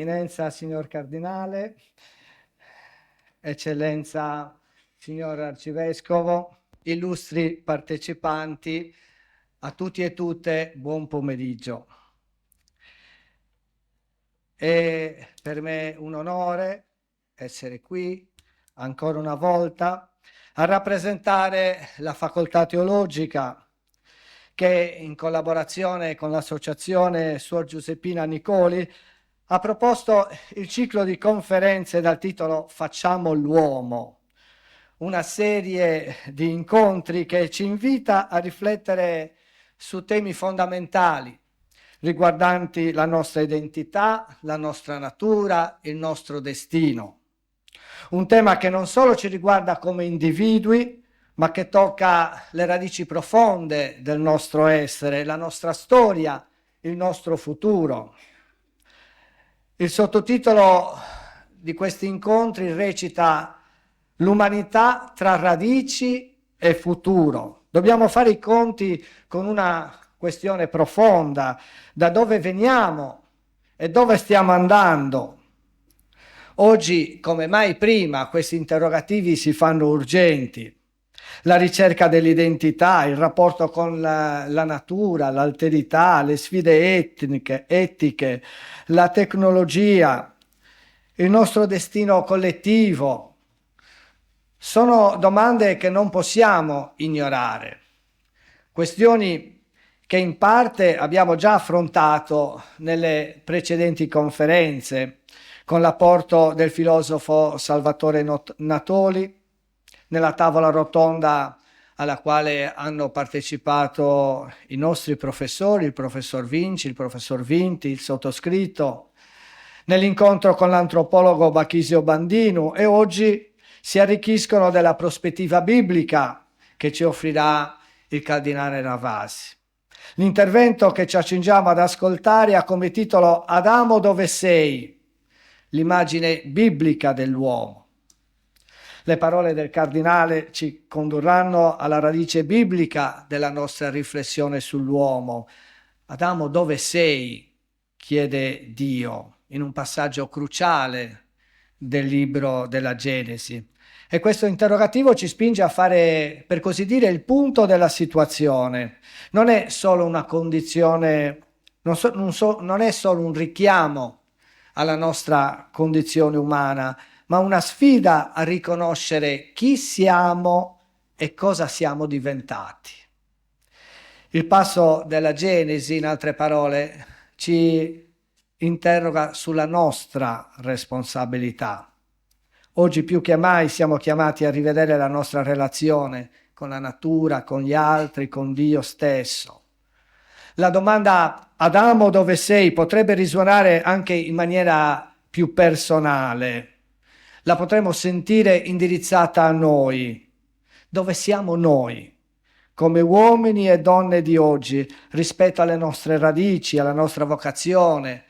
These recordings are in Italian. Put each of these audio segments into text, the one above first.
Eminenza, signor Cardinale, Eccellenza, signor Arcivescovo, illustri partecipanti, a tutti e tutte buon pomeriggio. È per me un onore essere qui ancora una volta a rappresentare la Facoltà Teologica che in collaborazione con l'associazione Suor Giuseppina Nicoli ha proposto il ciclo di conferenze dal titolo Facciamo l'uomo, una serie di incontri che ci invita a riflettere su temi fondamentali riguardanti la nostra identità, la nostra natura, il nostro destino. Un tema che non solo ci riguarda come individui, ma che tocca le radici profonde del nostro essere, la nostra storia, il nostro futuro. Il sottotitolo di questi incontri recita L'umanità tra radici e futuro. Dobbiamo fare i conti con una questione profonda: da dove veniamo e dove stiamo andando. Oggi, come mai prima, questi interrogativi si fanno urgenti. La ricerca dell'identità, il rapporto con la natura, l'alterità, le sfide etiche, la tecnologia, il nostro destino collettivo, sono domande che non possiamo ignorare. Questioni che in parte abbiamo già affrontato nelle precedenti conferenze, con l'apporto del filosofo Salvatore Natoli, nella tavola rotonda alla quale hanno partecipato i nostri professori, il professor Vinci, il professor Vinti, il sottoscritto, nell'incontro con l'antropologo Bachisio Bandinu, e oggi si arricchiscono della prospettiva biblica che ci offrirà il cardinale Ravasi. L'intervento che ci accingiamo ad ascoltare ha come titolo Adamo dove sei? L'immagine biblica dell'uomo. Le parole del cardinale ci condurranno alla radice biblica della nostra riflessione sull'uomo. Adamo dove sei? Chiede Dio in un passaggio cruciale del libro della Genesi. E questo interrogativo ci spinge a fare, per così dire, il punto della situazione. Non è solo una condizione, non è solo un richiamo alla nostra condizione umana, ma una sfida a riconoscere chi siamo e cosa siamo diventati. Il passo della Genesi, in altre parole, ci interroga sulla nostra responsabilità. Oggi più che mai siamo chiamati a rivedere la nostra relazione con la natura, con gli altri, con Dio stesso. La domanda Adamo dove sei potrebbe risuonare anche in maniera più personale. La potremmo sentire indirizzata a noi. Dove siamo noi, come uomini e donne di oggi, rispetto alle nostre radici, alla nostra vocazione,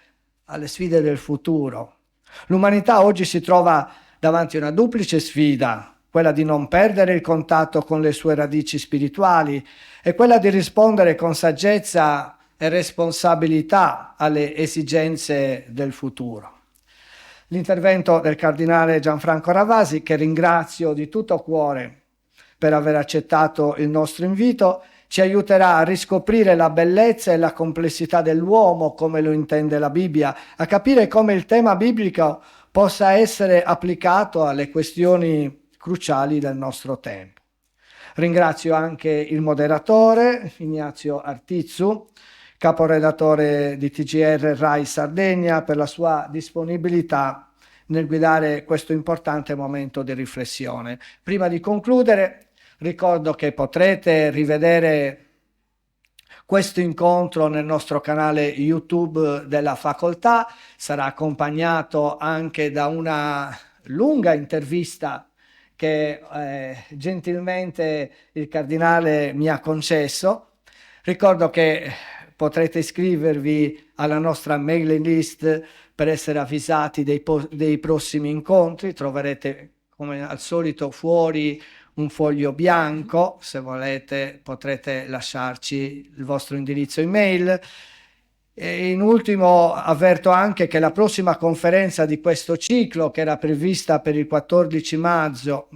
alle sfide del futuro? L'umanità oggi si trova davanti a una duplice sfida, quella di non perdere il contatto con le sue radici spirituali e quella di rispondere con saggezza e responsabilità alle esigenze del futuro. L'intervento del cardinale Gianfranco Ravasi, che ringrazio di tutto cuore per aver accettato il nostro invito, ci aiuterà a riscoprire la bellezza e la complessità dell'uomo come lo intende la Bibbia, a capire come il tema biblico possa essere applicato alle questioni cruciali del nostro tempo. Ringrazio anche il moderatore Ignazio Artizzu, caporedattore di TGR Rai Sardegna, per la sua disponibilità nel guidare questo importante momento di riflessione. Prima di concludere, ricordo che potrete rivedere questo incontro nel nostro canale YouTube della facoltà. Sarà accompagnato anche da una lunga intervista che gentilmente il cardinale mi ha concesso. Ricordo che potrete iscrivervi alla nostra mailing list per essere avvisati dei prossimi incontri. Troverete come al solito fuori un foglio bianco, se volete potrete lasciarci il vostro indirizzo email. E in ultimo avverto anche che la prossima conferenza di questo ciclo, che era prevista per il 14 marzo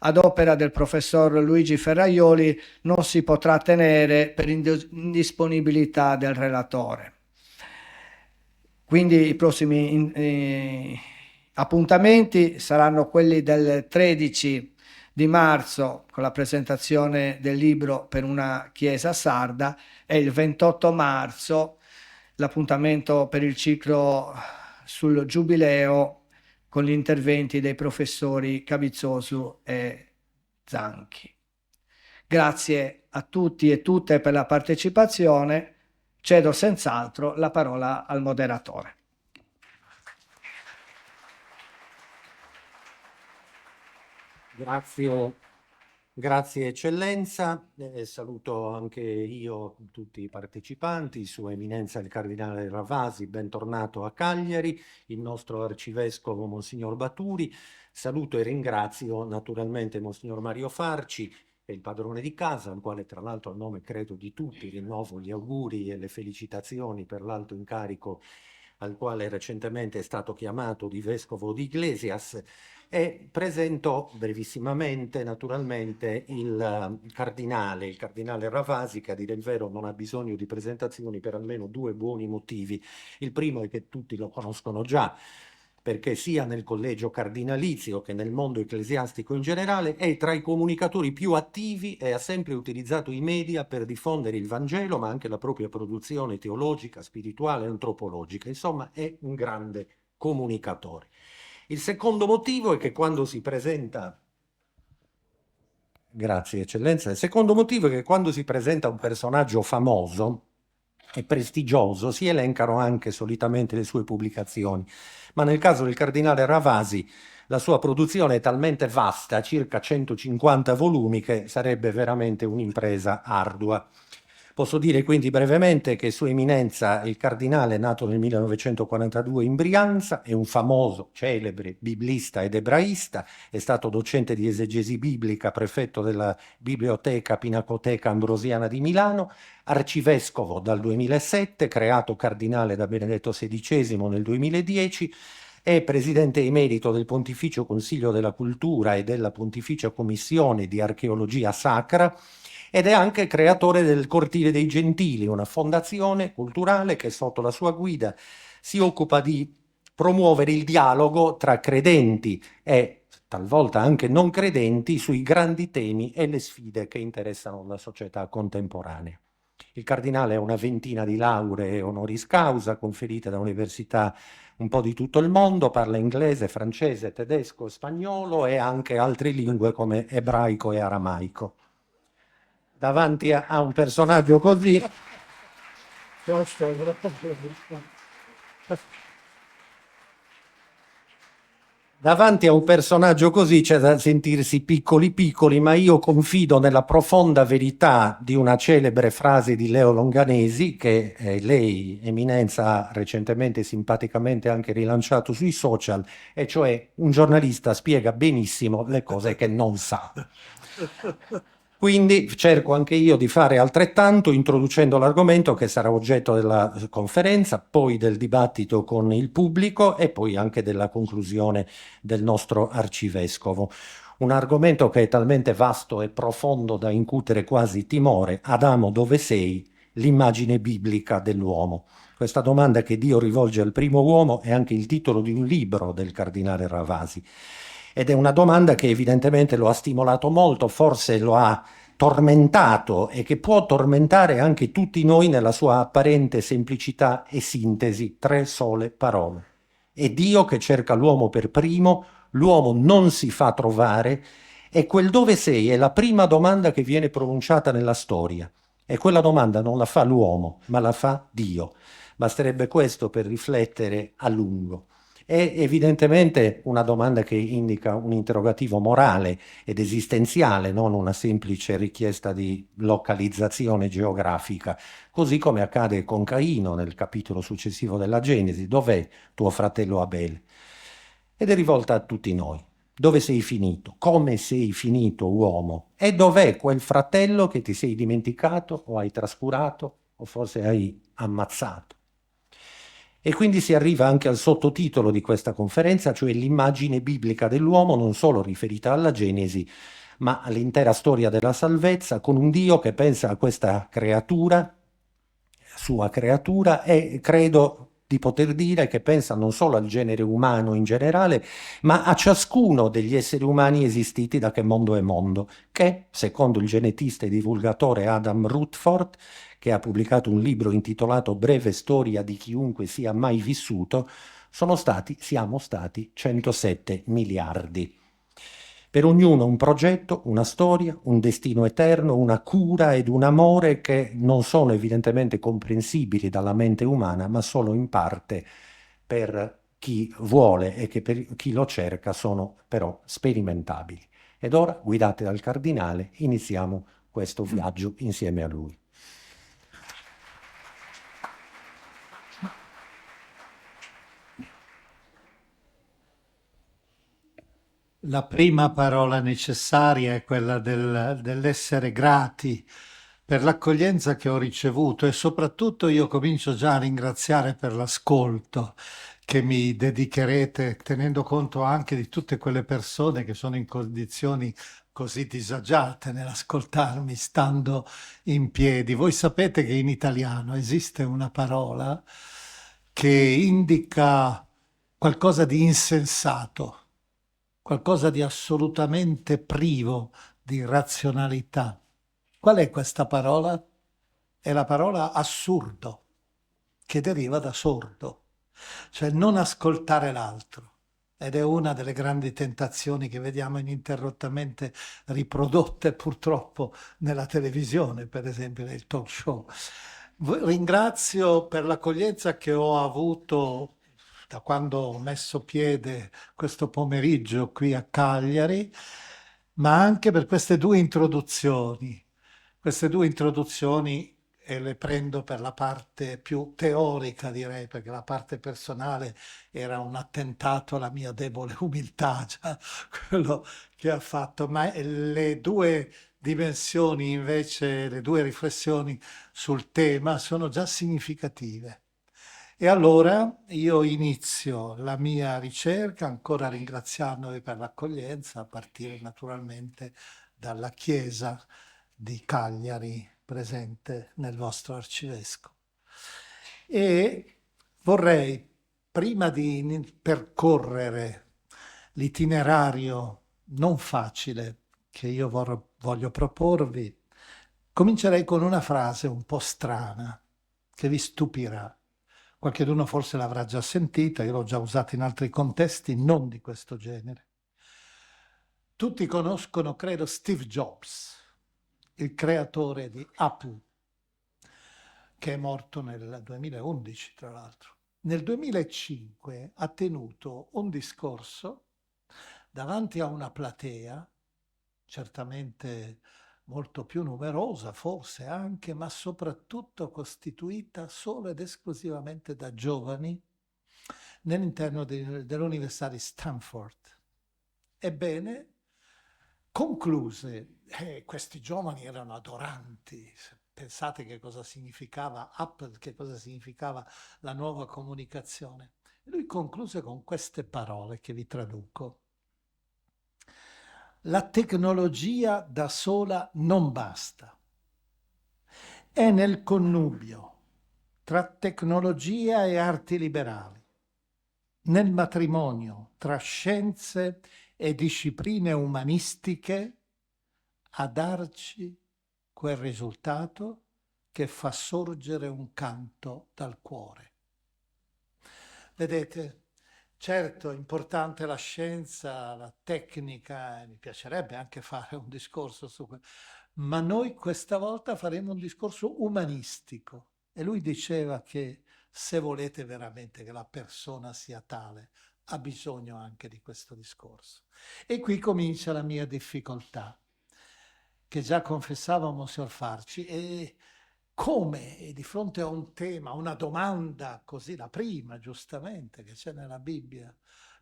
ad opera del professor Luigi Ferraioli, non si potrà tenere per indisponibilità del relatore. Quindi i prossimi appuntamenti saranno quelli del 13 di marzo con la presentazione del libro Per una chiesa sarda e il 28 marzo l'appuntamento per il ciclo sul Giubileo con gli interventi dei professori Cavizzosu e Zanchi. Grazie a tutti e tutte per la partecipazione. Cedo senz'altro la parola al moderatore. Grazie Eccellenza, saluto anche io tutti i partecipanti, Sua Eminenza il Cardinale Ravasi, bentornato a Cagliari, il nostro Arcivescovo Monsignor Baturi, saluto e ringrazio naturalmente Monsignor Mario Farci, è il padrone di casa, al quale tra l'altro a nome credo di tutti rinnovo gli auguri e le felicitazioni per l'alto incarico al quale recentemente è stato chiamato di Vescovo di Iglesias. E presento brevissimamente, naturalmente, il cardinale Ravasi, che a dire il vero non ha bisogno di presentazioni per almeno due buoni motivi. Il primo è che tutti lo conoscono già, perché sia nel collegio cardinalizio che nel mondo ecclesiastico in generale è tra i comunicatori più attivi e ha sempre utilizzato i media per diffondere il Vangelo, ma anche la propria produzione teologica, spirituale e antropologica. Insomma, è un grande comunicatore. Il secondo motivo è che quando si presenta... Grazie, Eccellenza. Il secondo motivo è che quando si presenta un personaggio famoso e prestigioso si elencano anche solitamente le sue pubblicazioni, ma nel caso del Cardinale Ravasi la sua produzione è talmente vasta, circa 150 volumi, che sarebbe veramente un'impresa ardua. Posso dire quindi brevemente che Sua Eminenza, il Cardinale, nato nel 1942 in Brianza, è un famoso, celebre biblista ed ebraista, è stato docente di esegesi biblica, prefetto della Biblioteca Pinacoteca Ambrosiana di Milano, arcivescovo dal 2007, creato cardinale da Benedetto XVI nel 2010, è presidente emerito del Pontificio Consiglio della Cultura e della Pontificia Commissione di Archeologia Sacra, ed è anche creatore del Cortile dei Gentili, una fondazione culturale che sotto la sua guida si occupa di promuovere il dialogo tra credenti e talvolta anche non credenti sui grandi temi e le sfide che interessano la società contemporanea. Il cardinale ha una ventina di lauree honoris causa conferite da università un po' di tutto il mondo, parla inglese, francese, tedesco, spagnolo e anche altre lingue come ebraico e aramaico. Davanti a un personaggio così c'è da sentirsi piccoli piccoli, ma io confido nella profonda verità di una celebre frase di Leo Longanesi che lei, Eminenza, ha recentemente simpaticamente anche rilanciato sui social, e cioè un giornalista spiega benissimo le cose che non sa. Quindi cerco anche io di fare altrettanto, introducendo l'argomento che sarà oggetto della conferenza, poi del dibattito con il pubblico e poi anche della conclusione del nostro arcivescovo. Un argomento che è talmente vasto e profondo da incutere quasi timore. Adamo, dove sei? L'immagine biblica dell'uomo. Questa domanda che Dio rivolge al primo uomo è anche il titolo di un libro del Cardinale Ravasi. Ed è una domanda che evidentemente lo ha stimolato molto, forse lo ha tormentato e che può tormentare anche tutti noi nella sua apparente semplicità e sintesi, tre sole parole. È Dio che cerca l'uomo per primo, l'uomo non si fa trovare e quel dove sei è la prima domanda che viene pronunciata nella storia. E quella domanda non la fa l'uomo, ma la fa Dio. Basterebbe questo per riflettere a lungo. È evidentemente una domanda che indica un interrogativo morale ed esistenziale, non una semplice richiesta di localizzazione geografica, così come accade con Caino nel capitolo successivo della Genesi: dov'è tuo fratello Abele? Ed è rivolta a tutti noi. Dove sei finito? Come sei finito, uomo? E dov'è quel fratello che ti sei dimenticato o hai trascurato o forse hai ammazzato. E quindi si arriva anche al sottotitolo di questa conferenza, cioè l'immagine biblica dell'uomo, non solo riferita alla Genesi, ma all'intera storia della salvezza, con un Dio che pensa a questa creatura, sua creatura, e credo di poter dire che pensa non solo al genere umano in generale, ma a ciascuno degli esseri umani esistiti da che mondo è mondo, che, secondo il genetista e divulgatore Adam Rutherford, che ha pubblicato un libro intitolato Breve storia di chiunque sia mai vissuto, siamo stati 107 miliardi. Per ognuno un progetto, una storia, un destino eterno, una cura ed un amore che non sono evidentemente comprensibili dalla mente umana, ma solo in parte per chi vuole e che per chi lo cerca sono però sperimentabili. Ed ora, guidati dal Cardinale, iniziamo questo viaggio insieme a lui. La prima parola necessaria è quella dell'essere grati per l'accoglienza che ho ricevuto e soprattutto io comincio già a ringraziare per l'ascolto che mi dedicherete, tenendo conto anche di tutte quelle persone che sono in condizioni così disagiate nell'ascoltarmi stando in piedi. Voi sapete che in italiano esiste una parola che indica qualcosa di insensato, qualcosa di assolutamente privo di razionalità. Qual è questa parola? È la parola assurdo, che deriva da sordo, cioè non ascoltare l'altro. Ed è una delle grandi tentazioni che vediamo ininterrottamente riprodotte purtroppo nella televisione, per esempio nei talk show. Ringrazio per l'accoglienza che ho avuto da quando ho messo piede questo pomeriggio qui a Cagliari, ma anche per queste due introduzioni. Queste due introduzioni e le prendo per la parte più teorica, direi, perché la parte personale era un attentato alla mia debole umiltà, già quello che ha fatto, ma le due dimensioni invece, le due riflessioni sul tema sono già significative. E allora io inizio la mia ricerca, ancora ringraziandovi per l'accoglienza, a partire naturalmente dalla Chiesa di Cagliari presente nel vostro arcivescovo. E vorrei, prima di percorrere l'itinerario non facile che io voglio proporvi, comincerei con una frase un po' strana che vi stupirà. Qualcheduno forse l'avrà già sentita, io l'ho già usata in altri contesti non di questo genere. Tutti conoscono, credo, Steve Jobs, il creatore di Apple, che è morto nel 2011, tra l'altro. Nel 2005 ha tenuto un discorso davanti a una platea, certamente molto più numerosa, forse anche, ma soprattutto costituita solo ed esclusivamente da giovani nell'interno dell'Università di Stanford. Ebbene, concluse, questi giovani erano adoranti, pensate che cosa significava Apple, che cosa significava la nuova comunicazione. E lui concluse con queste parole che vi traduco. La tecnologia da sola non basta. È nel connubio tra tecnologia e arti liberali, nel matrimonio tra scienze e discipline umanistiche a darci quel risultato che fa sorgere un canto dal cuore. Vedete, certo, è importante la scienza, la tecnica, mi piacerebbe anche fare un discorso su questo, ma noi questa volta faremo un discorso umanistico. E lui diceva che se volete veramente che la persona sia tale, ha bisogno anche di questo discorso. E qui comincia la mia difficoltà, che già confessava Monsignor Farci, e come di fronte a un tema, una domanda così, la prima giustamente che c'è nella Bibbia,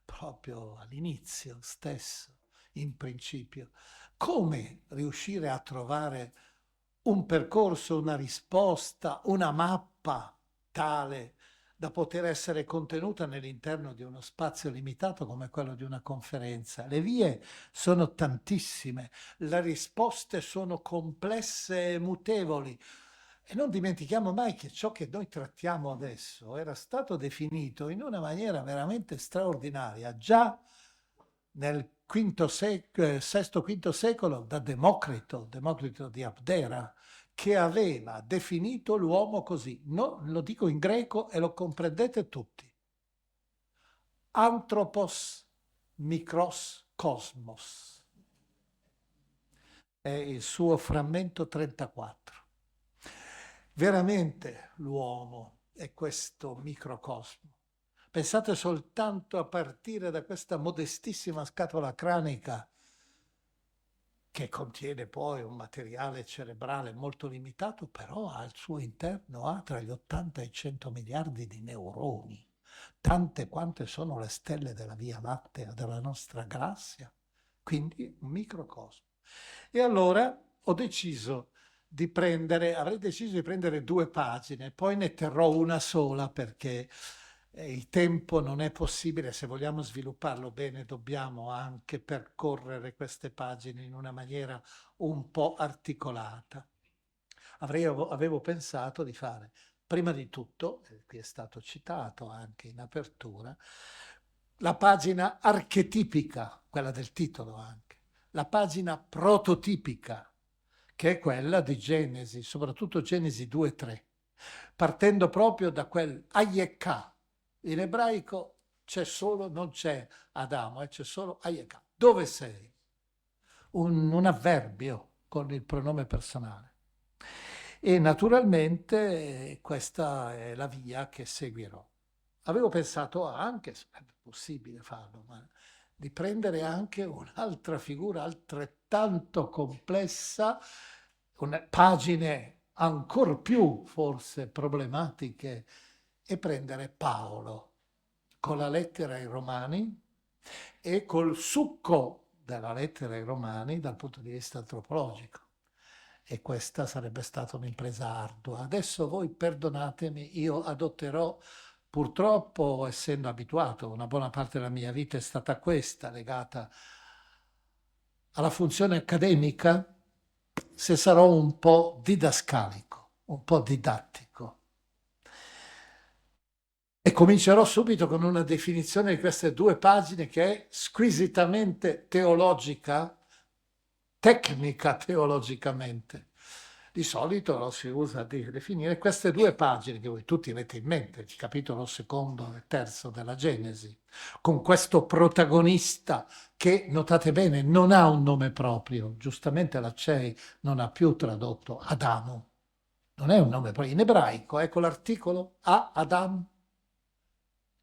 proprio all'inizio stesso, in principio, come riuscire a trovare un percorso, una risposta, una mappa tale da poter essere contenuta nell'interno di uno spazio limitato come quello di una conferenza. Le vie sono tantissime, le risposte sono complesse e mutevoli. E non dimentichiamo mai che ciò che noi trattiamo adesso era stato definito in una maniera veramente straordinaria già nel VI-V secolo da Democrito di Abdera, che aveva definito l'uomo così. No, lo dico in greco e lo comprendete tutti. Anthropos mikros cosmos. È il suo frammento 34. Veramente l'uomo è questo microcosmo. Pensate soltanto a partire da questa modestissima scatola cranica che contiene poi un materiale cerebrale molto limitato, però al suo interno ha tra gli 80 e i 100 miliardi di neuroni, tante quante sono le stelle della Via Lattea, della nostra galassia, quindi un microcosmo. E allora avrei deciso di prendere 2 pagine, poi ne terrò una sola perché il tempo non è possibile, se vogliamo svilupparlo bene dobbiamo anche percorrere queste pagine in una maniera un po' articolata. Avevo pensato di fare, prima di tutto, qui è stato citato anche in apertura, la pagina archetipica, quella del titolo anche, la pagina prototipica, che è quella di Genesi, soprattutto Genesi 2-3, partendo proprio da quel Hayekah. In ebraico non c'è Adamo, c'è solo Hayekah. Dove sei? Un avverbio con il pronome personale. E naturalmente questa è la via che seguirò. Avevo pensato anche, sarebbe possibile farlo, ma di prendere anche un'altra figura altrettanto complessa, pagine ancor più forse problematiche, e prendere Paolo con la lettera ai Romani e col succo della lettera ai Romani dal punto di vista antropologico. E questa sarebbe stata un'impresa ardua. Adesso voi perdonatemi, io adotterò, purtroppo essendo abituato, una buona parte della mia vita è stata questa, legata alla funzione accademica, se sarò un po' didascalico, un po' didattico. E comincerò subito con una definizione di queste 2 pagine che è squisitamente teologica, tecnica teologicamente. Di solito lo si usa di definire queste 2 pagine che voi tutti avete in mente, il capitolo 2 e 3 della Genesi, con questo protagonista che, notate bene, non ha un nome proprio. Giustamente la CEI non ha più tradotto Adamo. Non è un nome proprio. In ebraico, ecco l'articolo Adam.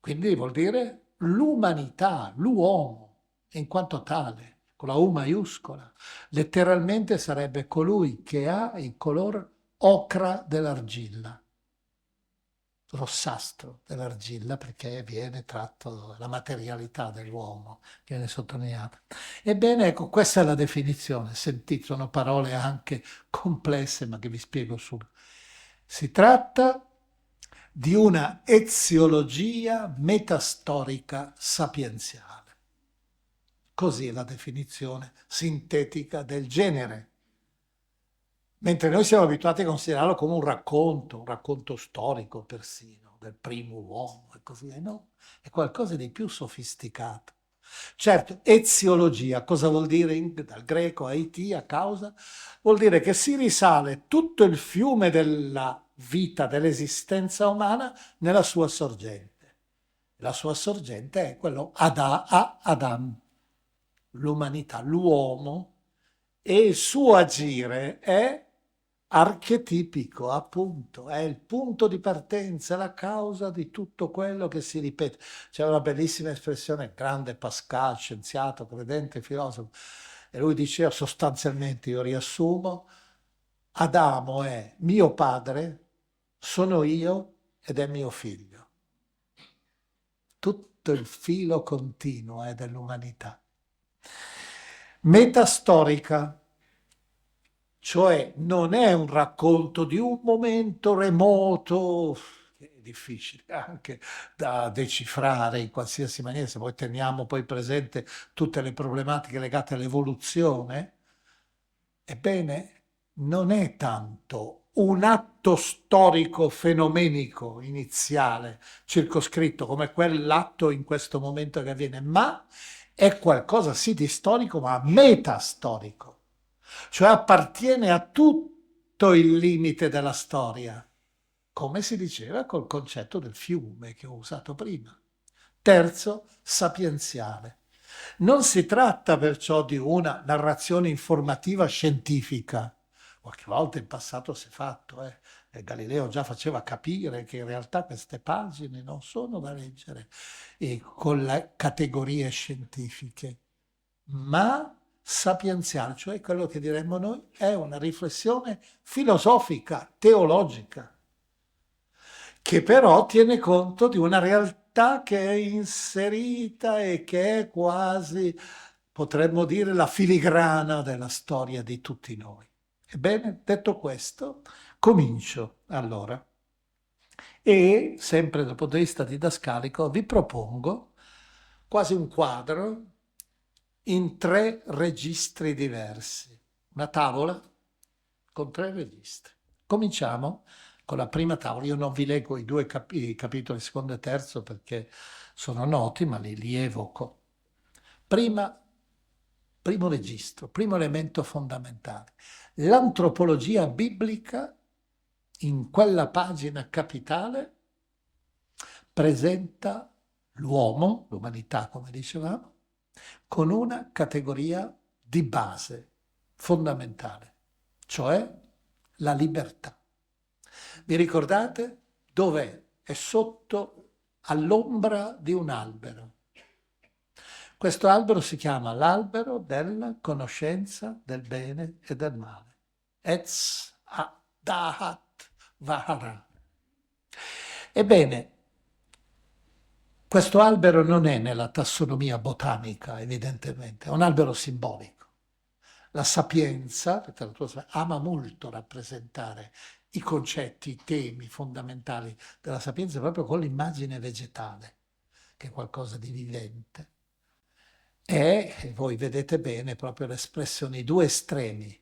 Quindi vuol dire l'umanità, l'uomo, in quanto tale, con la U maiuscola. Letteralmente sarebbe colui che ha il color ocra dell'argilla, rossastro dell'argilla, perché viene tratto la materialità dell'uomo, viene sottolineata. Ebbene, ecco, questa è la definizione. Sentite, sono parole anche complesse, ma che vi spiego subito. Si tratta di una eziologia metastorica sapienziale. Così è la definizione sintetica del genere. Mentre noi siamo abituati a considerarlo come un racconto storico persino, del primo uomo e così via, no? È qualcosa di più sofisticato. Certo, eziologia, cosa vuol dire dal greco Haiti, a causa? Vuol dire che si risale tutto il fiume della vita, dell'esistenza umana nella sua sorgente. La sua sorgente è quello Adam, l'umanità, l'uomo, e il suo agire è archetipico, appunto, è il punto di partenza, la causa di tutto quello che si ripete. C'è una bellissima espressione, grande Pascal, scienziato, credente, filosofo, e lui diceva sostanzialmente, io riassumo, Adamo è mio padre, sono io ed è mio figlio. Tutto il filo continuo è dell'umanità. Metastorica, Cioè non è un racconto di un momento remoto, che è difficile anche da decifrare in qualsiasi maniera, se poi teniamo poi presente tutte le problematiche legate all'evoluzione. Ebbene, non è tanto un atto storico fenomenico iniziale, circoscritto come quell'atto in questo momento che avviene, ma è qualcosa sì di storico, ma metastorico, cioè appartiene a tutto il limite della storia, come si diceva col concetto del fiume che ho usato prima. Terzo, sapienziale. Non si tratta perciò di una narrazione informativa scientifica. Qualche volta in passato si è fatto, e Galileo già faceva capire che in realtà queste pagine non sono da leggere con le categorie scientifiche, ma sapienziale, cioè quello che diremmo noi è una riflessione filosofica, teologica, che però tiene conto di una realtà che è inserita e che è quasi, potremmo dire, la filigrana della storia di tutti noi. Ebbene, detto questo, comincio allora. E, sempre dal punto di vista didascalico, vi propongo quasi un quadro in 3 registri diversi. Una tavola con 3 registri. Cominciamo con la prima tavola. Io non vi leggo i 2 capitoli secondo e terzo perché sono noti, ma li evoco. Primo registro, primo elemento fondamentale. L'antropologia biblica in quella pagina capitale presenta l'uomo, l'umanità come dicevamo, con una categoria di base fondamentale, cioè la libertà. Vi ricordate dov'è? È sotto all'ombra di un albero. Questo albero si chiama l'albero della conoscenza del bene e del male. Etz Dahat Vahara. Ebbene, questo albero non è nella tassonomia botanica, evidentemente, è un albero simbolico. La sapienza, la letteratura ama molto rappresentare i concetti, i temi fondamentali della sapienza proprio con l'immagine vegetale, che è qualcosa di vivente. E voi vedete bene proprio l'espressione, i 2 estremi.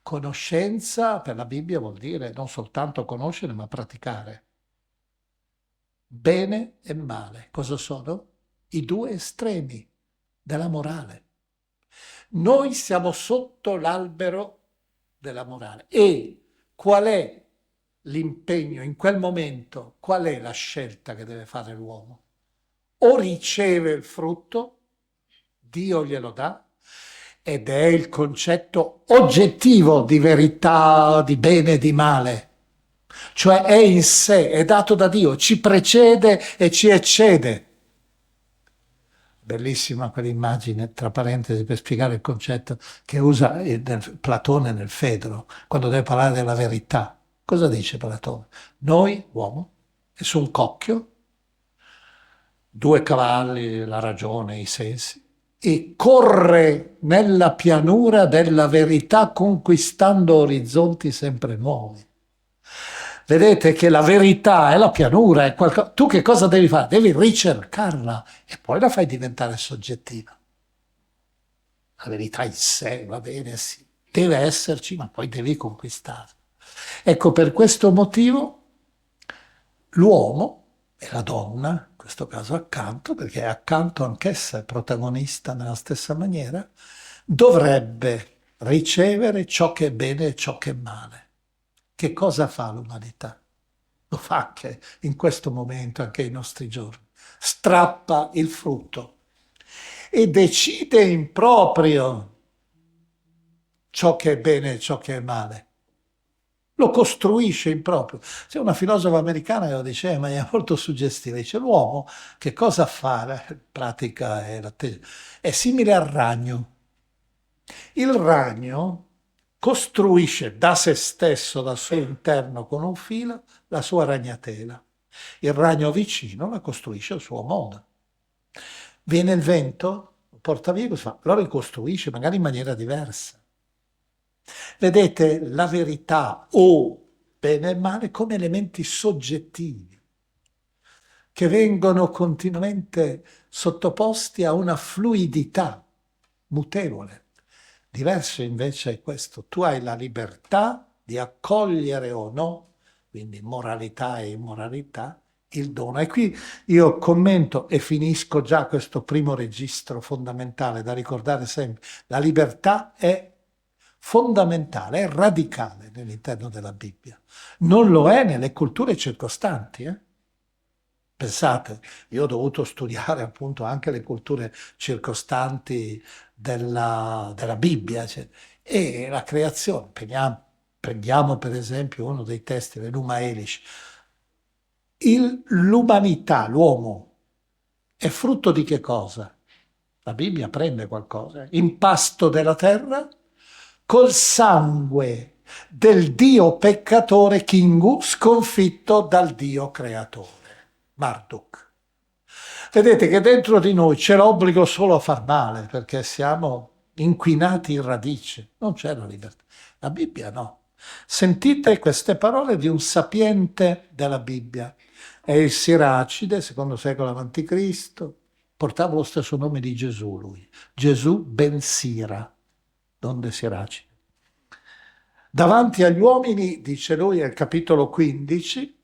Conoscenza per la Bibbia vuol dire non soltanto conoscere, ma praticare. Bene e male, cosa sono? I 2 estremi della morale. Noi siamo sotto l'albero della morale. E qual è l'impegno in quel momento? Qual è la scelta che deve fare l'uomo? O riceve il frutto, Dio glielo dà, ed è il concetto oggettivo di verità, di bene e di male. Cioè è in sé, è dato da Dio, ci precede e ci eccede. Bellissima quell'immagine, tra parentesi, per spiegare il concetto che usa Platone nel Fedro, quando deve parlare della verità. Cosa dice Platone? Noi, uomo, e su un cocchio, 2 cavalli, la ragione, i sensi, e corre nella pianura della verità conquistando orizzonti sempre nuovi. Vedete che la verità è la pianura, è qualcosa. Tu che cosa devi fare? Devi ricercarla e poi la fai diventare soggettiva. La verità in sé, va bene, sì, deve esserci, ma poi devi conquistarla. Ecco, per questo motivo l'uomo e la donna, in questo caso accanto, perché accanto anch'essa è protagonista nella stessa maniera, dovrebbe ricevere ciò che è bene e ciò che è male. Che cosa fa l'umanità? Lo fa anche in questo momento, anche ai nostri giorni. Strappa il frutto e decide in proprio ciò che è bene e ciò che è male. Lo costruisce in proprio. C'è una filosofa americana che lo diceva in maniera molto suggestiva, dice l'uomo che cosa fa? Pratica è simile al ragno. Il ragno costruisce da se stesso, dal suo interno con un filo, la sua ragnatela. Il ragno vicino la costruisce al suo modo. Viene il vento, lo porta via, lo ricostruisce magari in maniera diversa. Vedete la verità o bene e male come elementi soggettivi che vengono continuamente sottoposti a una fluidità mutevole. Diverso invece è questo, tu hai la libertà di accogliere o no, quindi moralità e immoralità, il dono. E qui io commento e finisco già questo primo registro fondamentale da ricordare sempre. La libertà è fondamentale, è radicale nell'interno della Bibbia. Non lo è nelle culture circostanti. Pensate, io ho dovuto studiare appunto anche le culture circostanti della Bibbia, cioè, e la creazione. Prendiamo per esempio uno dei testi, l'Enuma Elish. L'umanità, l'uomo, è frutto di che cosa? La Bibbia prende qualcosa, impasto della terra, col sangue del Dio peccatore Kingu sconfitto dal Dio creatore, Marduk. Vedete che dentro di noi c'è l'obbligo solo a far male, perché siamo inquinati in radice, non c'è la libertà. La Bibbia no. Sentite queste parole di un sapiente della Bibbia. È il Siracide, secondo secolo a.C., portava lo stesso nome di Gesù lui. Gesù ben Sira, donde Siracide. Davanti agli uomini, dice lui, al capitolo 15,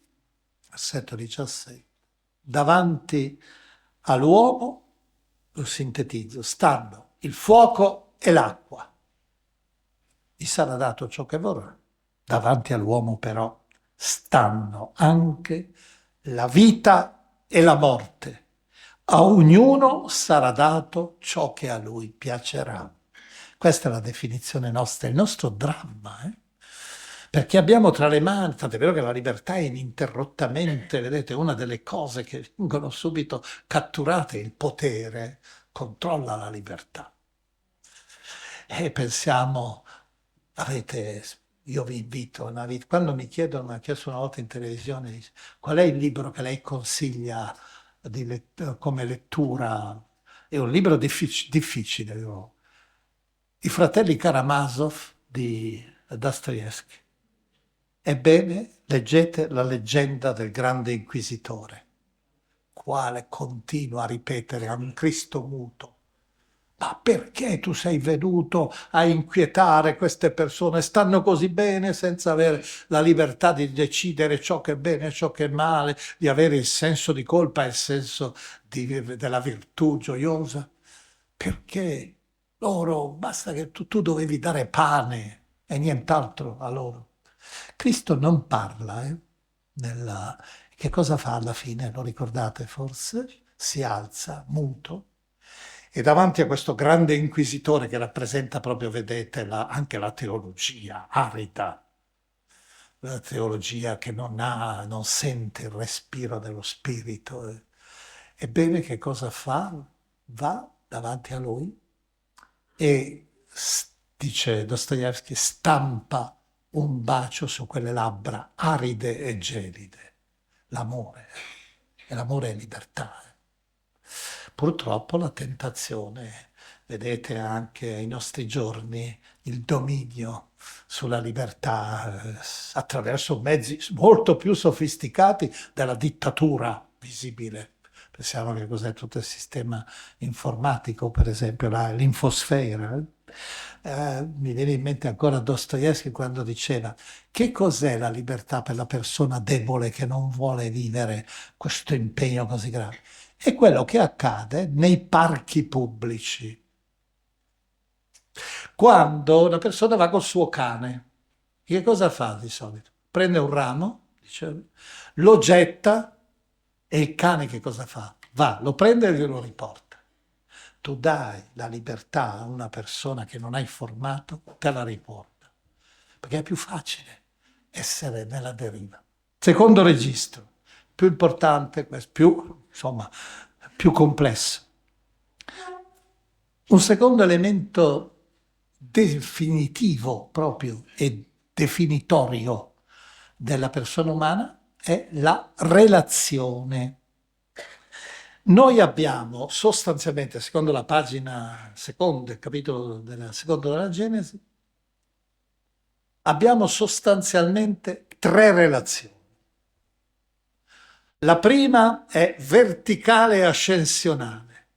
versetto 17, davanti all'uomo, lo sintetizzo, stanno il fuoco e l'acqua. Gli sarà dato ciò che vorrà. Davanti all'uomo però stanno anche la vita e la morte. A ognuno sarà dato ciò che a lui piacerà. Questa è la definizione nostra, il nostro dramma, perché abbiamo tra le mani, tant'è vero che la libertà è ininterrottamente, vedete, una delle cose che vengono subito catturate, il potere controlla la libertà. E pensiamo, io vi invito, quando mi chiedono, mi ha chiesto una volta in televisione, dice, qual è il libro che lei consiglia come lettura? È un libro difficile. I fratelli Karamazov di Dostoevsky. Ebbene, leggete la leggenda del grande inquisitore, quale continua a ripetere a un Cristo muto: ma perché tu sei venuto a inquietare queste persone? Stanno così bene senza avere la libertà di decidere ciò che è bene e ciò che è male, di avere il senso di colpa e il senso della virtù gioiosa? Perché loro, basta che tu dovevi dare pane e nient'altro a loro. Cristo non parla, che cosa fa alla fine? Lo ricordate forse? Si alza, muto, e davanti a questo grande inquisitore che rappresenta proprio, vedete, anche la teologia arida, la teologia che non sente il respiro dello spirito. Ebbene, che cosa fa? Va davanti a lui e, dice Dostoevsky, stampa un bacio su quelle labbra aride e gelide. L'amore. E l'amore è libertà. Purtroppo la tentazione, vedete anche ai nostri giorni, il dominio sulla libertà attraverso mezzi molto più sofisticati della dittatura visibile. Pensiamo che cos'è tutto il sistema informatico, per esempio l'infosfera. Mi viene in mente ancora Dostoevsky quando diceva: che cos'è la libertà per la persona debole che non vuole vivere questo impegno così grave? È quello che accade nei parchi pubblici. Quando una persona va col suo cane, che cosa fa di solito? Prende un ramo, lo getta e il cane che cosa fa? Va, lo prende e glielo riporta. Tu dai la libertà a una persona che non hai formato, te la riporta, perché è più facile essere nella deriva. Secondo registro, più importante, più complesso. Un secondo elemento definitivo proprio e definitorio della persona umana è la relazione. Noi abbiamo sostanzialmente, secondo la pagina seconda, il capitolo secondo della Genesi, abbiamo sostanzialmente tre relazioni. La prima è verticale e ascensionale,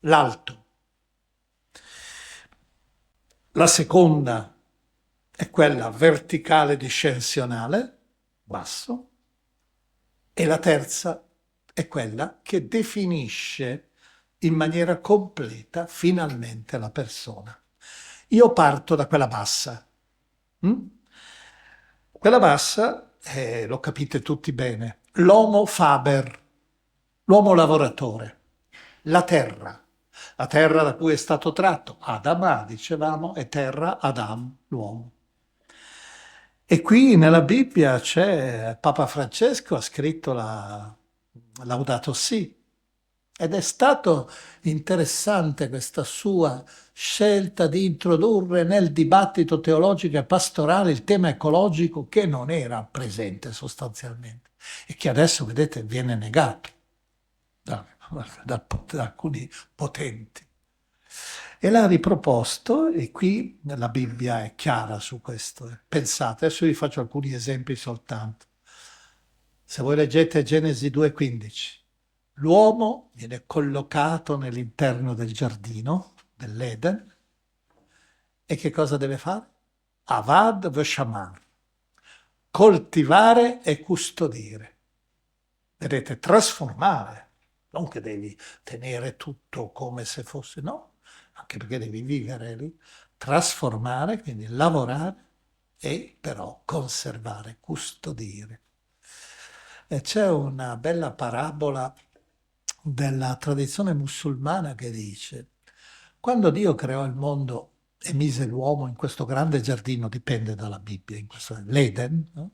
l'alto. La seconda è quella verticale discensionale, basso, e la terza è quella che definisce in maniera completa finalmente la persona. Io parto da quella bassa. Quella bassa, lo capite tutti bene, l'homo faber, l'uomo lavoratore, la terra da cui è stato tratto Adama, dicevamo, e terra Adam, l'uomo. E qui nella Bibbia c'è Papa Francesco ha scritto la Laudato Si, ed è stato interessante questa sua scelta di introdurre nel dibattito teologico e pastorale il tema ecologico che non era presente sostanzialmente e che adesso, vedete, viene negato da alcuni potenti. E l'ha riproposto e qui la Bibbia è chiara su questo. Pensate, adesso vi faccio alcuni esempi soltanto. Se voi leggete Genesi 2,15, l'uomo viene collocato nell'interno del giardino, dell'Eden, e che cosa deve fare? Avad v'shamar, coltivare e custodire. Vedete, trasformare, non che devi tenere tutto come se fosse, no, anche perché devi vivere lì, trasformare, quindi lavorare e però conservare, custodire. E c'è una bella parabola della tradizione musulmana che dice: quando Dio creò il mondo e mise l'uomo in questo grande giardino, dipende dalla Bibbia, in questo l'Eden, no?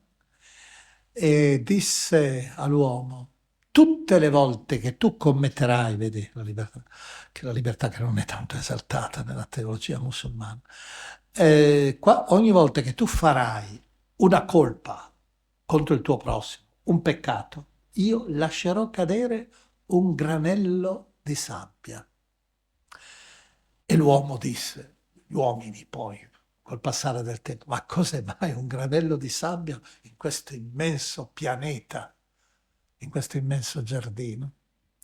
E disse all'uomo: tutte le volte che tu commetterai, vedi la libertà che non è tanto esaltata nella teologia musulmana, ogni volta che tu farai una colpa contro il tuo prossimo, un peccato, io lascerò cadere un granello di sabbia. E l'uomo disse, gli uomini poi, col passare del tempo, ma cos'è mai un granello di sabbia in questo immenso pianeta, in questo immenso giardino?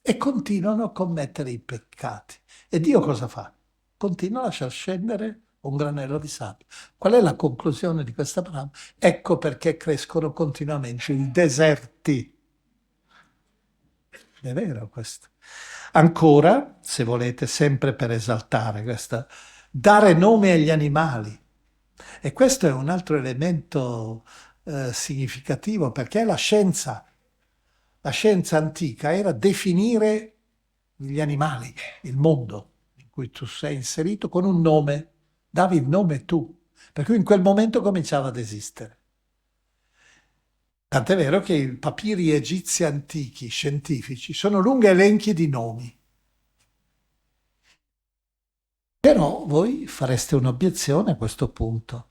E continuano a commettere i peccati. E Dio cosa fa? Continua a lasciar scendere un granello di sabbia. Qual è la conclusione di questa parola? Ecco perché crescono continuamente i deserti. È vero questo. Ancora, se volete, sempre per esaltare questa, dare nome agli animali. E questo è un altro elemento significativo, perché la scienza antica era definire gli animali, il mondo in cui tu sei inserito con un nome, davi il nome tu, per cui in quel momento cominciava ad esistere. Tant'è vero che i papiri egizi antichi, scientifici, sono lunghi elenchi di nomi. Però voi fareste un'obiezione a questo punto.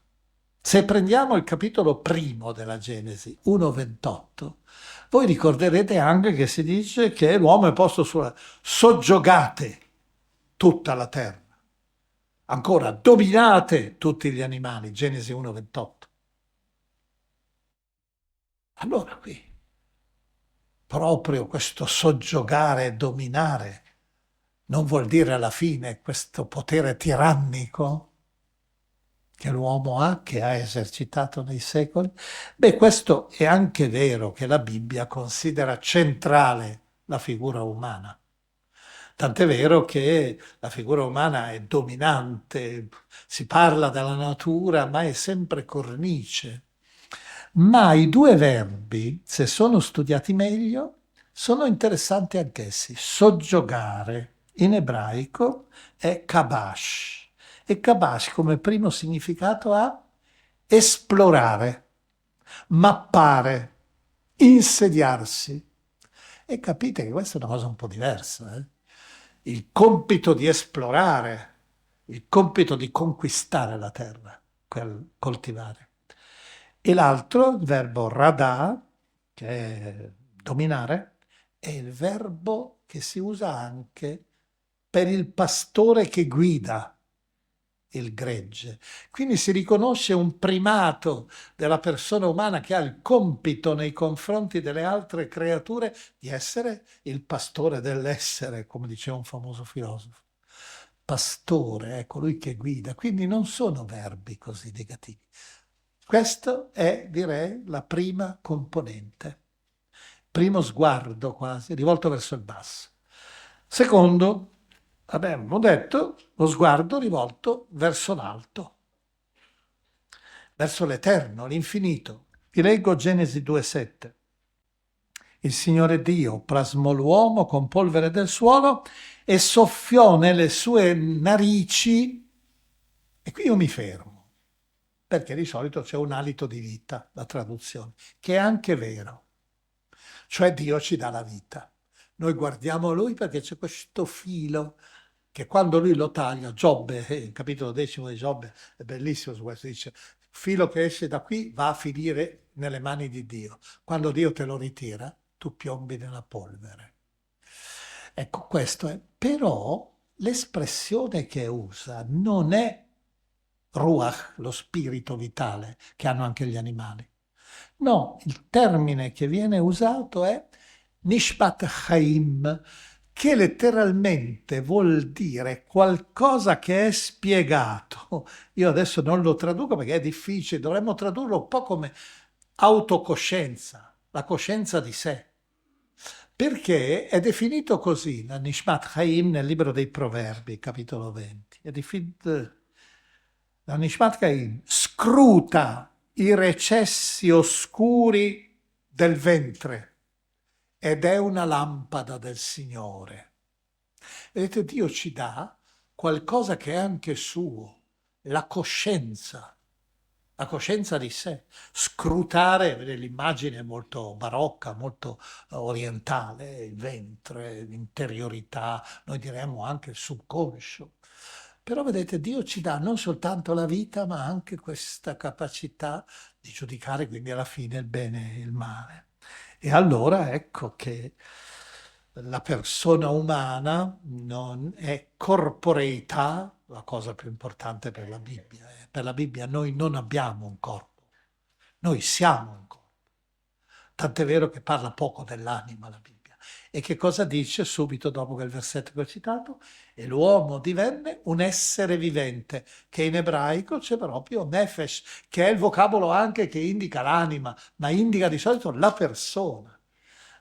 Se prendiamo il capitolo primo della Genesi, 1,28, voi ricorderete anche che si dice che l'uomo è posto sulla... soggiogate tutta la terra. Ancora, dominate tutti gli animali, Genesi 1,28. Allora qui, proprio questo soggiogare e dominare, non vuol dire alla fine questo potere tirannico che l'uomo ha, che ha esercitato nei secoli? Beh, questo è anche vero che la Bibbia considera centrale la figura umana. Tant'è vero che la figura umana è dominante, si parla della natura, ma è sempre cornice. Ma i due verbi, se sono studiati meglio, sono interessanti anch'essi. Soggiogare in ebraico è kabash, e kabash come primo significato ha esplorare, mappare, insediarsi. E capite che questa è una cosa un po' diversa. Il compito di esplorare, il compito di conquistare la terra, coltivare. E l'altro, il verbo radà, che è dominare, è il verbo che si usa anche per il pastore che guida. il gregge. Quindi si riconosce un primato della persona umana che ha il compito nei confronti delle altre creature di essere il pastore dell'essere, come diceva un famoso filosofo. Pastore è colui che guida, quindi non sono verbi così negativi. Questo è, direi, la prima componente. Primo sguardo quasi, rivolto verso il basso. Secondo, abbiamo detto, lo sguardo rivolto verso l'alto, verso l'eterno, l'infinito. Vi leggo Genesi 2,7. Il Signore Dio plasmò l'uomo con polvere del suolo e soffiò nelle sue narici, e qui io mi fermo, perché di solito c'è un alito di vita, la traduzione, che è anche vero. Cioè Dio ci dà la vita. Noi guardiamo Lui perché c'è questo filo che quando Lui lo taglia, Giobbe, il capitolo 10 di Giobbe è bellissimo su questo, dice, filo che esce da qui va a finire nelle mani di Dio. Quando Dio te lo ritira, tu piombi nella polvere. Ecco, questo è. Però l'espressione che usa non è ruach, lo spirito vitale, che hanno anche gli animali. No, il termine che viene usato è Nishmat Chaim, che letteralmente vuol dire qualcosa che è spiegato. Io adesso non lo traduco perché è difficile, dovremmo tradurlo un po' come autocoscienza, la coscienza di sé. Perché è definito così, la Nishmat Chaim nel libro dei Proverbi, capitolo 20. La Nishmat Chaim scruta i recessi oscuri del ventre ed è una lampada del Signore. Vedete, Dio ci dà qualcosa che è anche suo, la coscienza di sé. Scrutare, l'immagine è molto barocca, molto orientale, il ventre, l'interiorità, noi diremmo anche il subconscio. Però vedete, Dio ci dà non soltanto la vita, ma anche questa capacità di giudicare quindi alla fine il bene e il male. E allora ecco che la persona umana non è corporeità, la cosa più importante per la Bibbia. Per la Bibbia noi non abbiamo un corpo, noi siamo un corpo. Tant'è vero che parla poco dell'anima la Bibbia. E che cosa dice subito dopo quel versetto che ho citato? E l'uomo divenne un essere vivente, che in ebraico c'è proprio nefesh, che è il vocabolo anche che indica l'anima, ma indica di solito la persona.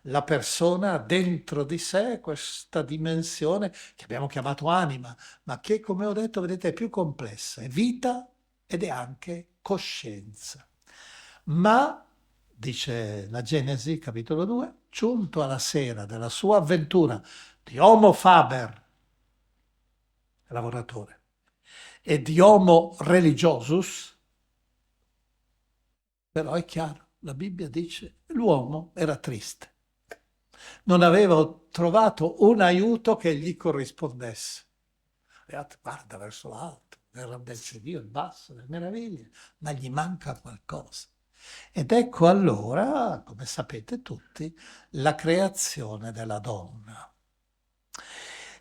La persona ha dentro di sé questa dimensione che abbiamo chiamato anima, ma che, come ho detto, vedete, è più complessa, è vita ed è anche coscienza. Ma, dice la Genesi, capitolo 2, giunto alla sera della sua avventura di Homo faber, lavoratore, e di Homo religiosus, però è chiaro, la Bibbia dice che l'uomo era triste. Non aveva trovato un aiuto che gli corrispondesse. Guarda verso l'alto, verso Dio, il basso, le meraviglie, ma gli manca qualcosa. Ed ecco allora, come sapete tutti, la creazione della donna.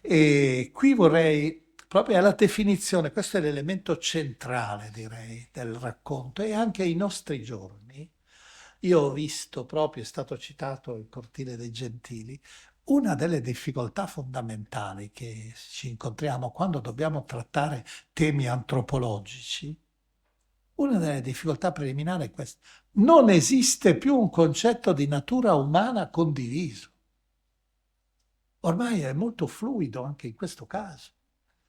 E qui vorrei, proprio alla definizione, questo è l'elemento centrale, direi, del racconto, e anche ai nostri giorni. Io ho visto proprio, è stato citato il Cortile dei Gentili, una delle difficoltà fondamentali che ci incontriamo quando dobbiamo trattare temi antropologici, una delle difficoltà preliminari è questa. Non esiste più un concetto di natura umana condiviso. Ormai è molto fluido anche in questo caso.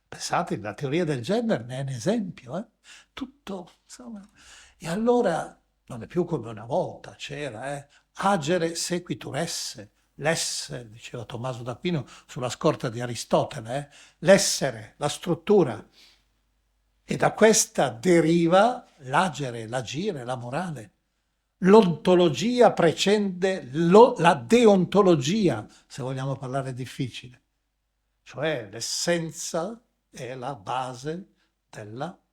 Pensate, la teoria del gender ne è un esempio. Tutto, insomma. E allora non è più come una volta, c'era agere sequitur esse, l'esse, diceva Tommaso d'Aquino sulla scorta di Aristotele, l'essere, la struttura. E da questa deriva l'agere, l'agire, la morale. L'ontologia precede la deontologia, se vogliamo parlare difficile. Cioè l'essenza è la base dell'atto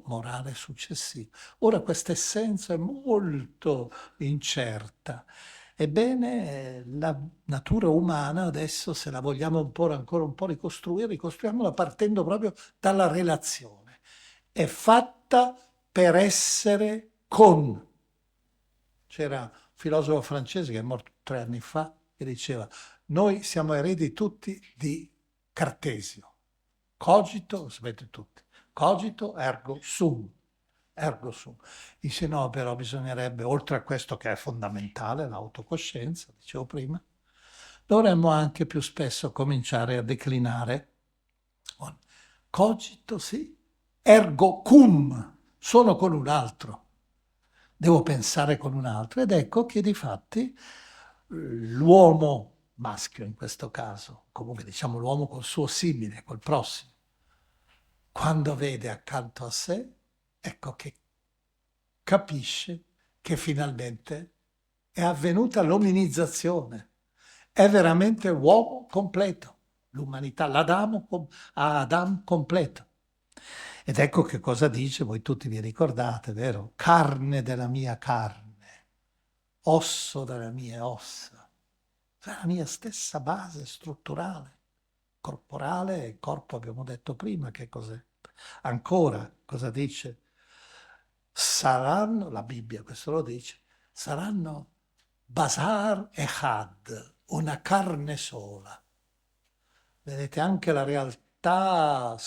morale successivo. Ora questa essenza è molto incerta. Ebbene, la natura umana adesso, se la vogliamo ancora un po' ricostruire, ricostruiamola partendo proprio dalla relazione. è fatta per essere con. C'era un filosofo francese che è morto 3 anni fa che diceva: noi siamo eredi tutti di Cartesio. Cogito, lo sapete tutti, cogito ergo sum. Ergo sum. Dice no, però bisognerebbe, oltre a questo che è fondamentale, l'autocoscienza, dicevo prima, dovremmo anche più spesso cominciare a declinare con cogito sì, ergo cum, sono con un altro, devo pensare con un altro. Ed ecco che difatti l'uomo maschio in questo caso, comunque diciamo l'uomo col suo simile, col prossimo, quando vede accanto a sé, ecco che capisce che finalmente è avvenuta l'ominizzazione, è veramente uomo completo, l'umanità, Adam completo. Ed ecco che cosa dice, voi tutti vi ricordate, vero? Carne della mia carne, osso delle mie ossa, cioè la mia stessa base strutturale, corporale e corpo abbiamo detto prima che cos'è. Ancora, cosa dice? Saranno, la Bibbia questo lo dice, saranno basar echad, una carne sola. Vedete, anche la realtà,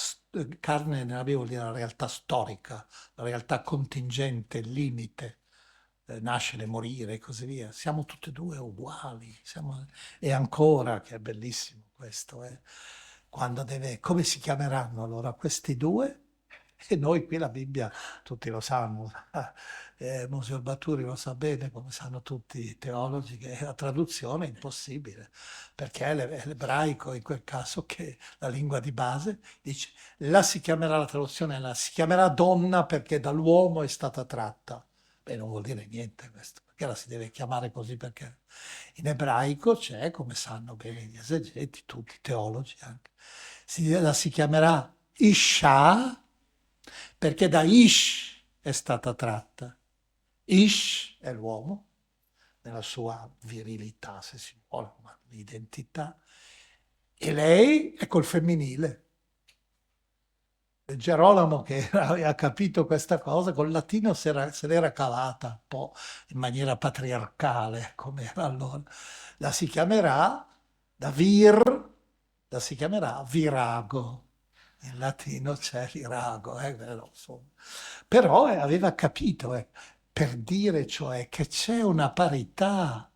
carne nella Bibbia vuol dire la realtà storica, la realtà contingente, il limite, nascere, morire e così via. Siamo tutti e due uguali. E ancora, che è bellissimo questo, quando come si chiameranno allora questi due? E noi qui la Bibbia, tutti lo sanno, Monsignor Baturi lo sa bene, come sanno tutti i teologi, che la traduzione è impossibile, perché è l'ebraico in quel caso che la lingua di base dice, la si chiamerà donna perché dall'uomo è stata tratta. Beh, non vuol dire niente questo, perché la si deve chiamare così, perché in ebraico c'è, come sanno bene gli esegeti, tutti i teologi anche, la si chiamerà Isha, perché da Ish è stata tratta. Ish è l'uomo, nella sua virilità, se si vuole, ma l'identità, e lei è col femminile. Gerolamo, che aveva capito questa cosa, col latino se l'era cavata un po' in maniera patriarcale, come era allora. La si chiamerà, la si chiamerà virago. In latino c'è virago, insomma. Però aveva capito, per dire cioè che c'è una parità.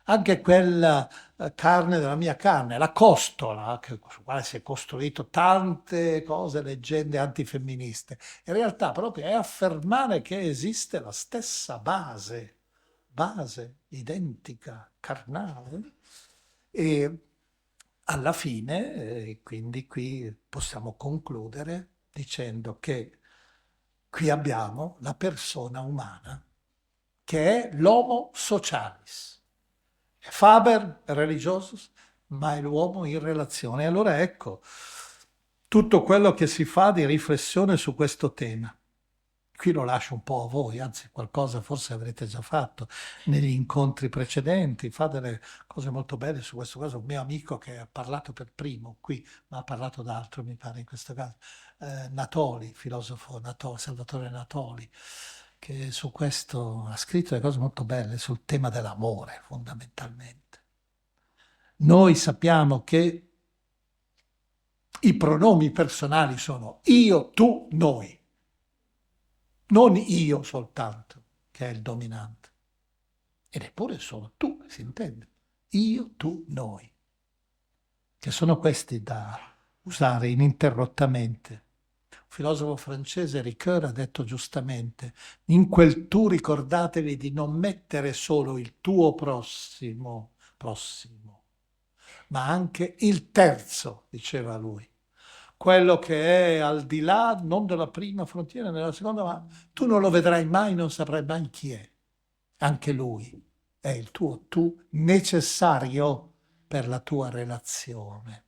Anche quella carne della mia carne, la costola, su quale si è costruito tante cose, leggende antifemministe. In realtà proprio è affermare che esiste la stessa base identica, carnale. E alla fine, quindi qui possiamo concludere dicendo che qui abbiamo la persona umana, che è l'homo socialis. Faber è religioso, ma è l'uomo in relazione. E allora ecco tutto quello che si fa di riflessione su questo tema. Qui lo lascio un po' a voi, anzi qualcosa forse avrete già fatto negli incontri precedenti, fa delle cose molto belle su questo caso. Un mio amico che ha parlato per primo qui, ma ha parlato d'altro mi pare in questo caso, Natoli, filosofo Salvatore Natoli, che su questo ha scritto delle cose molto belle sul tema dell'amore fondamentalmente. Noi sappiamo che i pronomi personali sono io, tu, noi. Non io soltanto, che è il dominante. Ed eppure sono tu, si intende. Io, tu, noi. Che sono questi da usare ininterrottamente. Un filosofo francese, Ricoeur, ha detto giustamente, in quel tu ricordatevi di non mettere solo il tuo prossimo, ma anche il terzo, diceva lui. Quello che è al di là, non della prima frontiera, nella seconda, ma tu non lo vedrai mai, non saprai mai chi è. Anche lui è il tuo tu necessario per la tua relazione,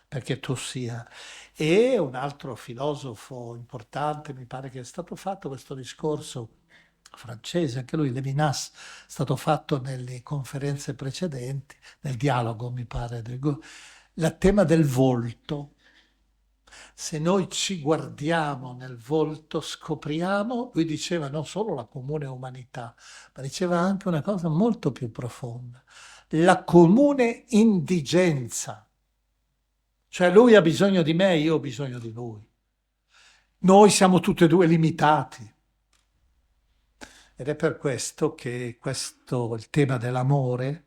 perché tu sia. E un altro filosofo importante, mi pare che è stato fatto questo discorso francese, anche lui, Levinas, è stato fatto nelle conferenze precedenti, nel dialogo, mi pare, il tema del volto. Se noi ci guardiamo nel volto, scopriamo, lui diceva non solo la comune umanità, ma diceva anche una cosa molto più profonda, la comune indigenza. Cioè lui ha bisogno di me, io ho bisogno di lui. Noi siamo tutti e due limitati. Ed è per questo che il tema dell'amore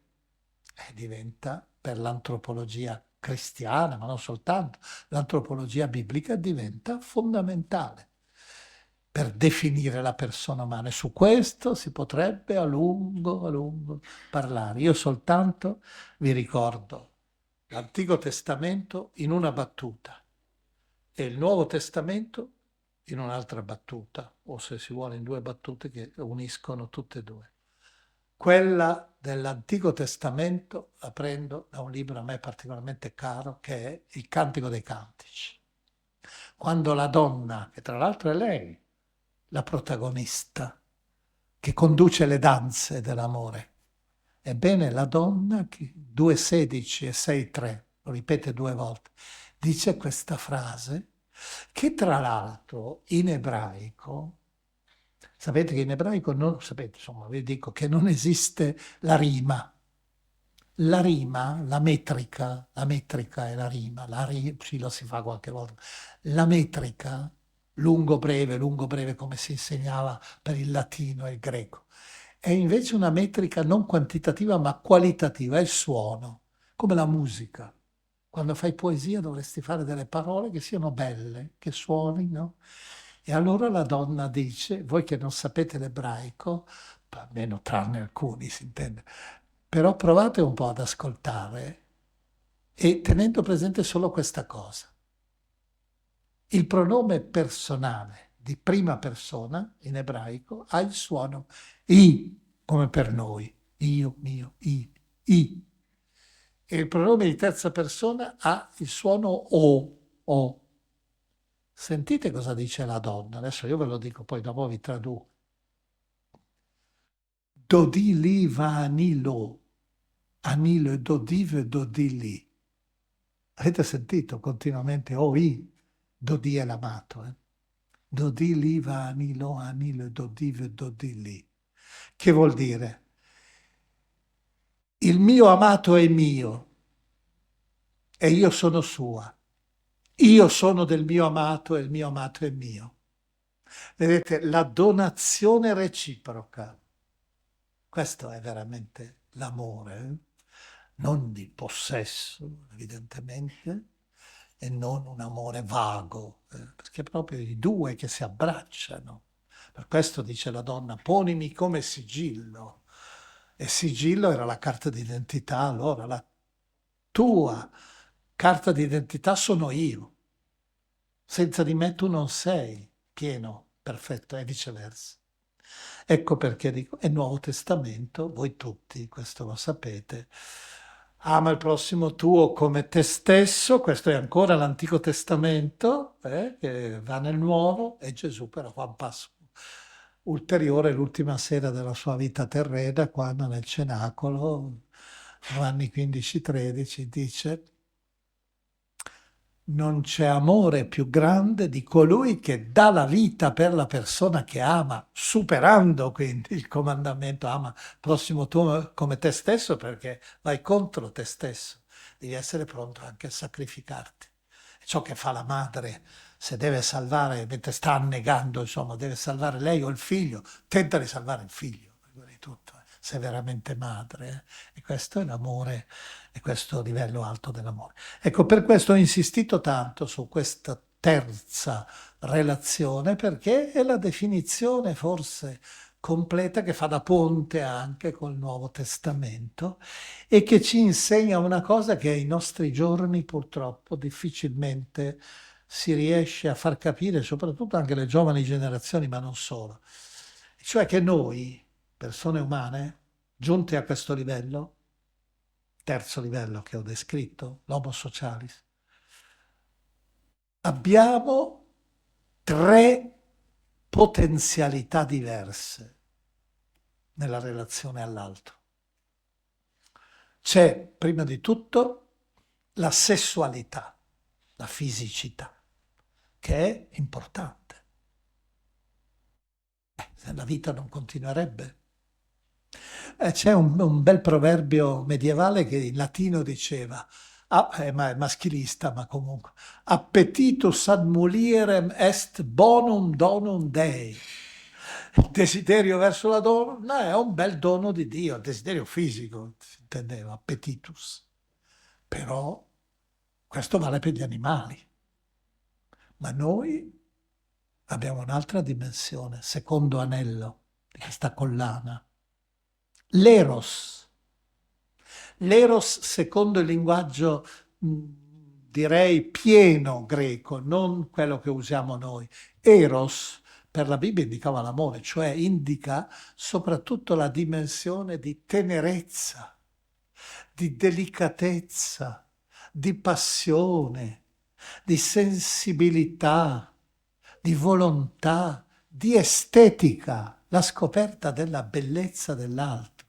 diventa, per l'antropologia cristiana, ma non soltanto, l'antropologia biblica diventa fondamentale per definire la persona umana. E su questo si potrebbe a lungo parlare. Io soltanto vi ricordo l'Antico Testamento in una battuta e il Nuovo Testamento in un'altra battuta, o se si vuole in due battute che uniscono tutte e due. Quella dell'Antico Testamento la prendo da un libro a me particolarmente caro, che è Il Cantico dei Cantici. Quando la donna, che tra l'altro è lei, la protagonista, che conduce le danze dell'amore, ebbene la donna, 2,16 e 6,3, lo ripete 2 volte, dice questa frase, che tra l'altro in ebraico, sapete che in ebraico non, sapete, insomma, vi dico che non esiste la rima. La rima, la metrica è la rima, sì, lo si fa qualche volta. La metrica, lungo breve, come si insegnava per il latino e il greco, è invece una metrica non quantitativa ma qualitativa, è il suono, come la musica. Quando fai poesia dovresti fare delle parole che siano belle, che suonino. E allora la donna dice, voi che non sapete l'ebraico, almeno tranne alcuni si intende, però provate un po' ad ascoltare e tenendo presente solo questa cosa. Il pronome personale di prima persona in ebraico ha il suono I, come per noi, io, mio, I. E il pronome di terza persona ha il suono O. Sentite cosa dice la donna, adesso io ve lo dico, poi dopo vi traduco. Dodi li va anilo e dodiv e dodili. Avete sentito continuamente I, Dodi è l'amato. Dodi li va anilo e dodiv e dodili. Che vuol dire? Il mio amato è mio e io sono sua. Io sono del mio amato e il mio amato è mio. Vedete, la donazione reciproca. Questo è veramente l'amore, non di possesso, evidentemente, e non un amore vago, perché è proprio i due che si abbracciano. Per questo dice la donna, ponimi come sigillo. E sigillo era la carta d'identità, allora la tua carta d'identità sono io. Senza di me tu non sei pieno, perfetto, e viceversa. Ecco perché dico, è Nuovo Testamento, voi tutti, questo lo sapete, ama il prossimo tuo come te stesso, questo è ancora l'Antico Testamento, che va nel Nuovo, e Gesù però fa un passo ulteriore l'ultima sera della sua vita terrena, quando nel cenacolo, Giovanni 15,13, dice non c'è amore più grande di colui che dà la vita per la persona che ama, superando quindi il comandamento ama il prossimo tuo come te stesso, perché vai contro te stesso, devi essere pronto anche a sacrificarti. È ciò che fa la madre, se deve salvare, mentre sta annegando, insomma, deve salvare lei o il figlio, tenta di salvare il figlio, prima di tutto, se è veramente madre. E questo è l'amore, e questo livello alto dell'amore. Ecco, per questo ho insistito tanto su questa terza relazione, perché è la definizione forse completa che fa da ponte anche col Nuovo Testamento e che ci insegna una cosa che ai nostri giorni purtroppo difficilmente si riesce a far capire, soprattutto anche le giovani generazioni, ma non solo. Cioè che noi, persone umane, giunte a questo livello, terzo livello che ho descritto, l'homo socialis, abbiamo 3 potenzialità diverse nella relazione all'altro. C'è prima di tutto la sessualità, la fisicità. che è importante. Se la vita non continuerebbe. C'è un bel proverbio medievale che in latino diceva, ma è maschilista, ma comunque, appetitus ad mulierem est bonum donum Dei. Il desiderio verso la donna è un bel dono di Dio, il desiderio fisico, si intendeva, appetitus. Però questo vale per gli animali. Ma noi abbiamo un'altra dimensione, secondo anello di questa collana. L'eros. L'eros, secondo il linguaggio, direi, pieno greco, non quello che usiamo noi. Eros, per la Bibbia, indicava l'amore, cioè indica soprattutto la dimensione di tenerezza, di delicatezza, di passione, di sensibilità, di volontà, di estetica, la scoperta della bellezza dell'altro.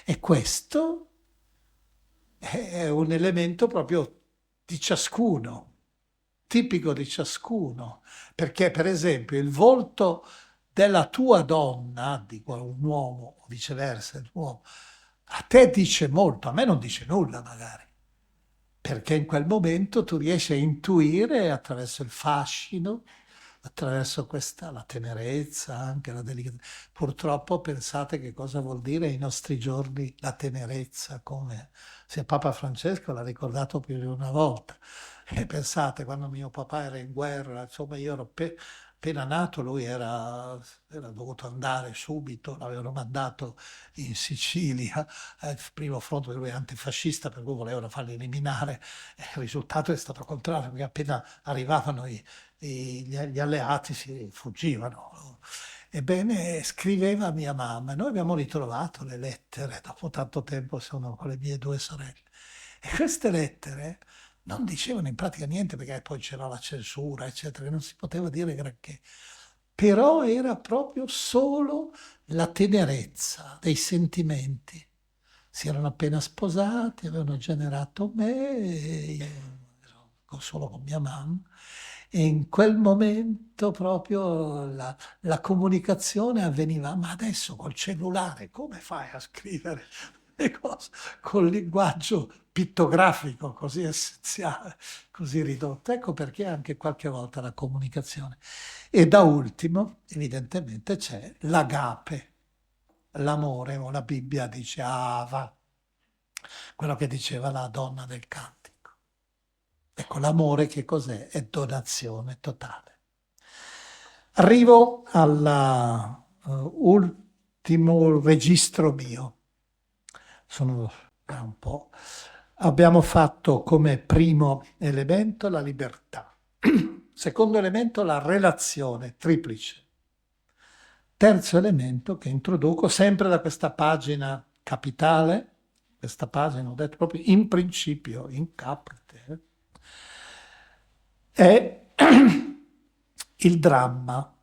E questo è un elemento proprio di ciascuno, tipico di ciascuno, perché per esempio il volto della tua donna, di un uomo o viceversa, l'uomo, a te dice molto, a me non dice nulla magari, perché in quel momento tu riesci a intuire attraverso il fascino, attraverso la tenerezza, anche la delicatezza. Purtroppo pensate che cosa vuol dire ai nostri giorni la tenerezza, come se Papa Francesco l'ha ricordato più di una volta. E pensate, quando mio papà era in guerra, insomma io ero appena nato, lui era dovuto andare subito, l'avevano mandato in Sicilia, al primo fronte, lui è antifascista, per cui volevano farli eliminare. Il risultato è stato contrario, perché appena arrivavano gli alleati si fuggivano. Ebbene, scriveva mia mamma, noi abbiamo ritrovato le lettere, dopo tanto tempo sono con le mie 2 sorelle, e queste lettere non dicevano in pratica niente, perché poi c'era la censura, eccetera, che non si poteva dire granché, però era proprio solo la tenerezza dei sentimenti. Si erano appena sposati, avevano generato me, e io ero solo con mia mamma, e in quel momento proprio la comunicazione avveniva. Ma adesso col cellulare come fai a scrivere le cose col linguaggio pittografico così essenziale, così ridotto? Ecco perché anche qualche volta la comunicazione. E da ultimo, evidentemente, c'è l'agape, l'amore, o la Bibbia dice Ava, quello che diceva la donna del cantico. Ecco, l'amore che cos'è? È donazione totale. Arrivo all'ultimo registro mio. Sono un po'. Abbiamo fatto come primo elemento la libertà. Secondo elemento la relazione triplice. Terzo elemento che introduco sempre da questa pagina capitale, questa pagina ho detto proprio in principio, in capite, è il dramma,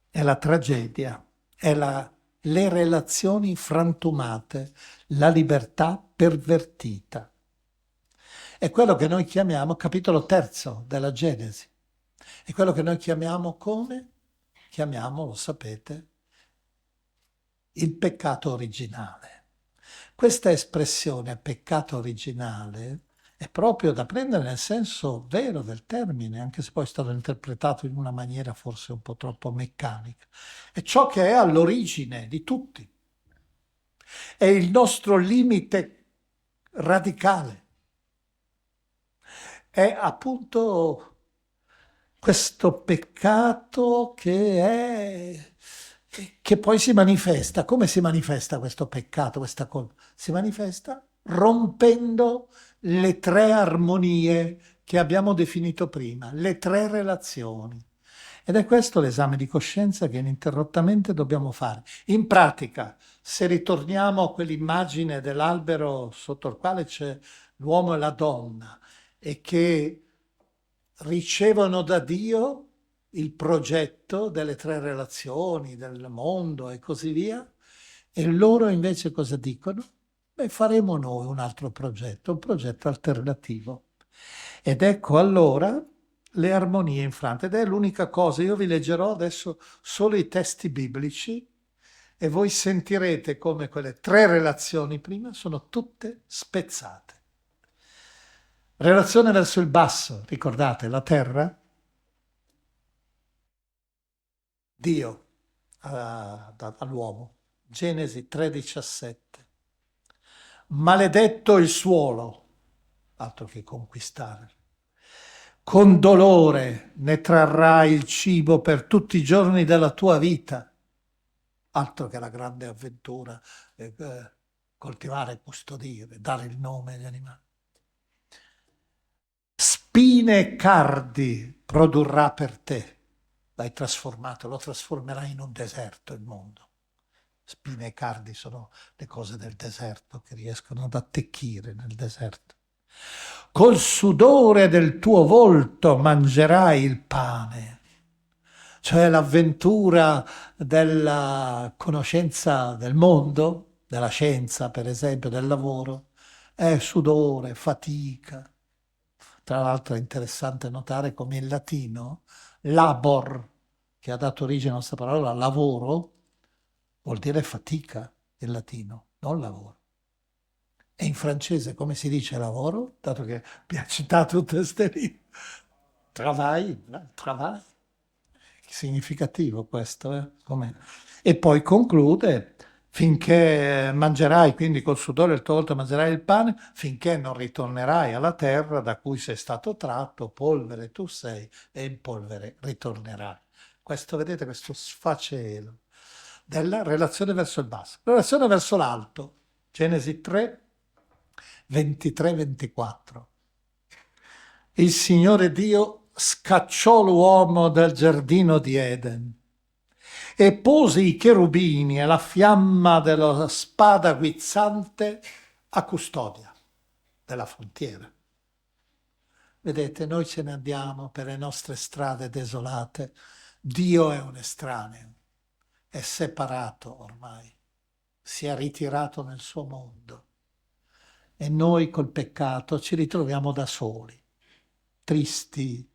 è la tragedia, è le relazioni frantumate, la libertà pervertita. È quello che noi chiamiamo, capitolo 3 della Genesi, è quello che noi chiamiamo come? Chiamiamo, lo sapete, il peccato originale. Questa espressione, peccato originale, è proprio da prendere nel senso vero del termine, anche se poi è stato interpretato in una maniera forse un po' troppo meccanica. È ciò che è all'origine di tutti. È il nostro limite radicale. È appunto questo peccato che poi si manifesta. Come si manifesta questo peccato, questa colpa? Si manifesta rompendo le 3 armonie che abbiamo definito prima, le 3 relazioni. Ed è questo l'esame di coscienza che ininterrottamente dobbiamo fare. In pratica, se ritorniamo a quell'immagine dell'albero sotto il quale c'è l'uomo e la donna e che ricevono da Dio il progetto delle 3 relazioni, del mondo e così via, e loro invece cosa dicono? Beh, faremo noi un altro progetto, un progetto alternativo. Ed ecco allora le armonie infrante, ed è l'unica cosa. Io vi leggerò adesso solo i testi biblici e voi sentirete come quelle 3 relazioni prima sono tutte spezzate. Relazione verso il basso, ricordate, la terra? Dio all'uomo, Genesi 3,17. Maledetto il suolo, altro che conquistare. Con dolore ne trarrai il cibo per tutti i giorni della tua vita, altro che la grande avventura, coltivare, custodire, dare il nome agli animali. Spine e cardi produrrà per te. L'hai trasformato, lo trasformerai in un deserto il mondo. Spine e cardi sono le cose del deserto che riescono ad attecchire nel deserto. Col sudore del tuo volto mangerai il pane, cioè l'avventura della conoscenza del mondo, della scienza per esempio, del lavoro, è sudore, fatica. Tra l'altro è interessante notare come in latino labor, che ha dato origine a questa parola, lavoro, vuol dire fatica in latino, non lavoro. E in francese come si dice lavoro? Dato che mi ha citato tutte queste lì. Travail, travail. Significativo questo, E poi conclude, finché mangerai, quindi col sudore del tuo volto mangerai il pane, finché non ritornerai alla terra da cui sei stato tratto, polvere tu sei e in polvere ritornerai. Questo, vedete, questo sfacelo della relazione verso il basso. Relazione verso l'alto, Genesi 3, 23-24. Il Signore Dio scacciò l'uomo dal giardino di Eden e pose i cherubini e la fiamma della spada guizzante a custodia della frontiera. Vedete, noi ce ne andiamo per le nostre strade desolate. Dio è un estraneo, è separato ormai, si è ritirato nel suo mondo e noi col peccato ci ritroviamo da soli, tristi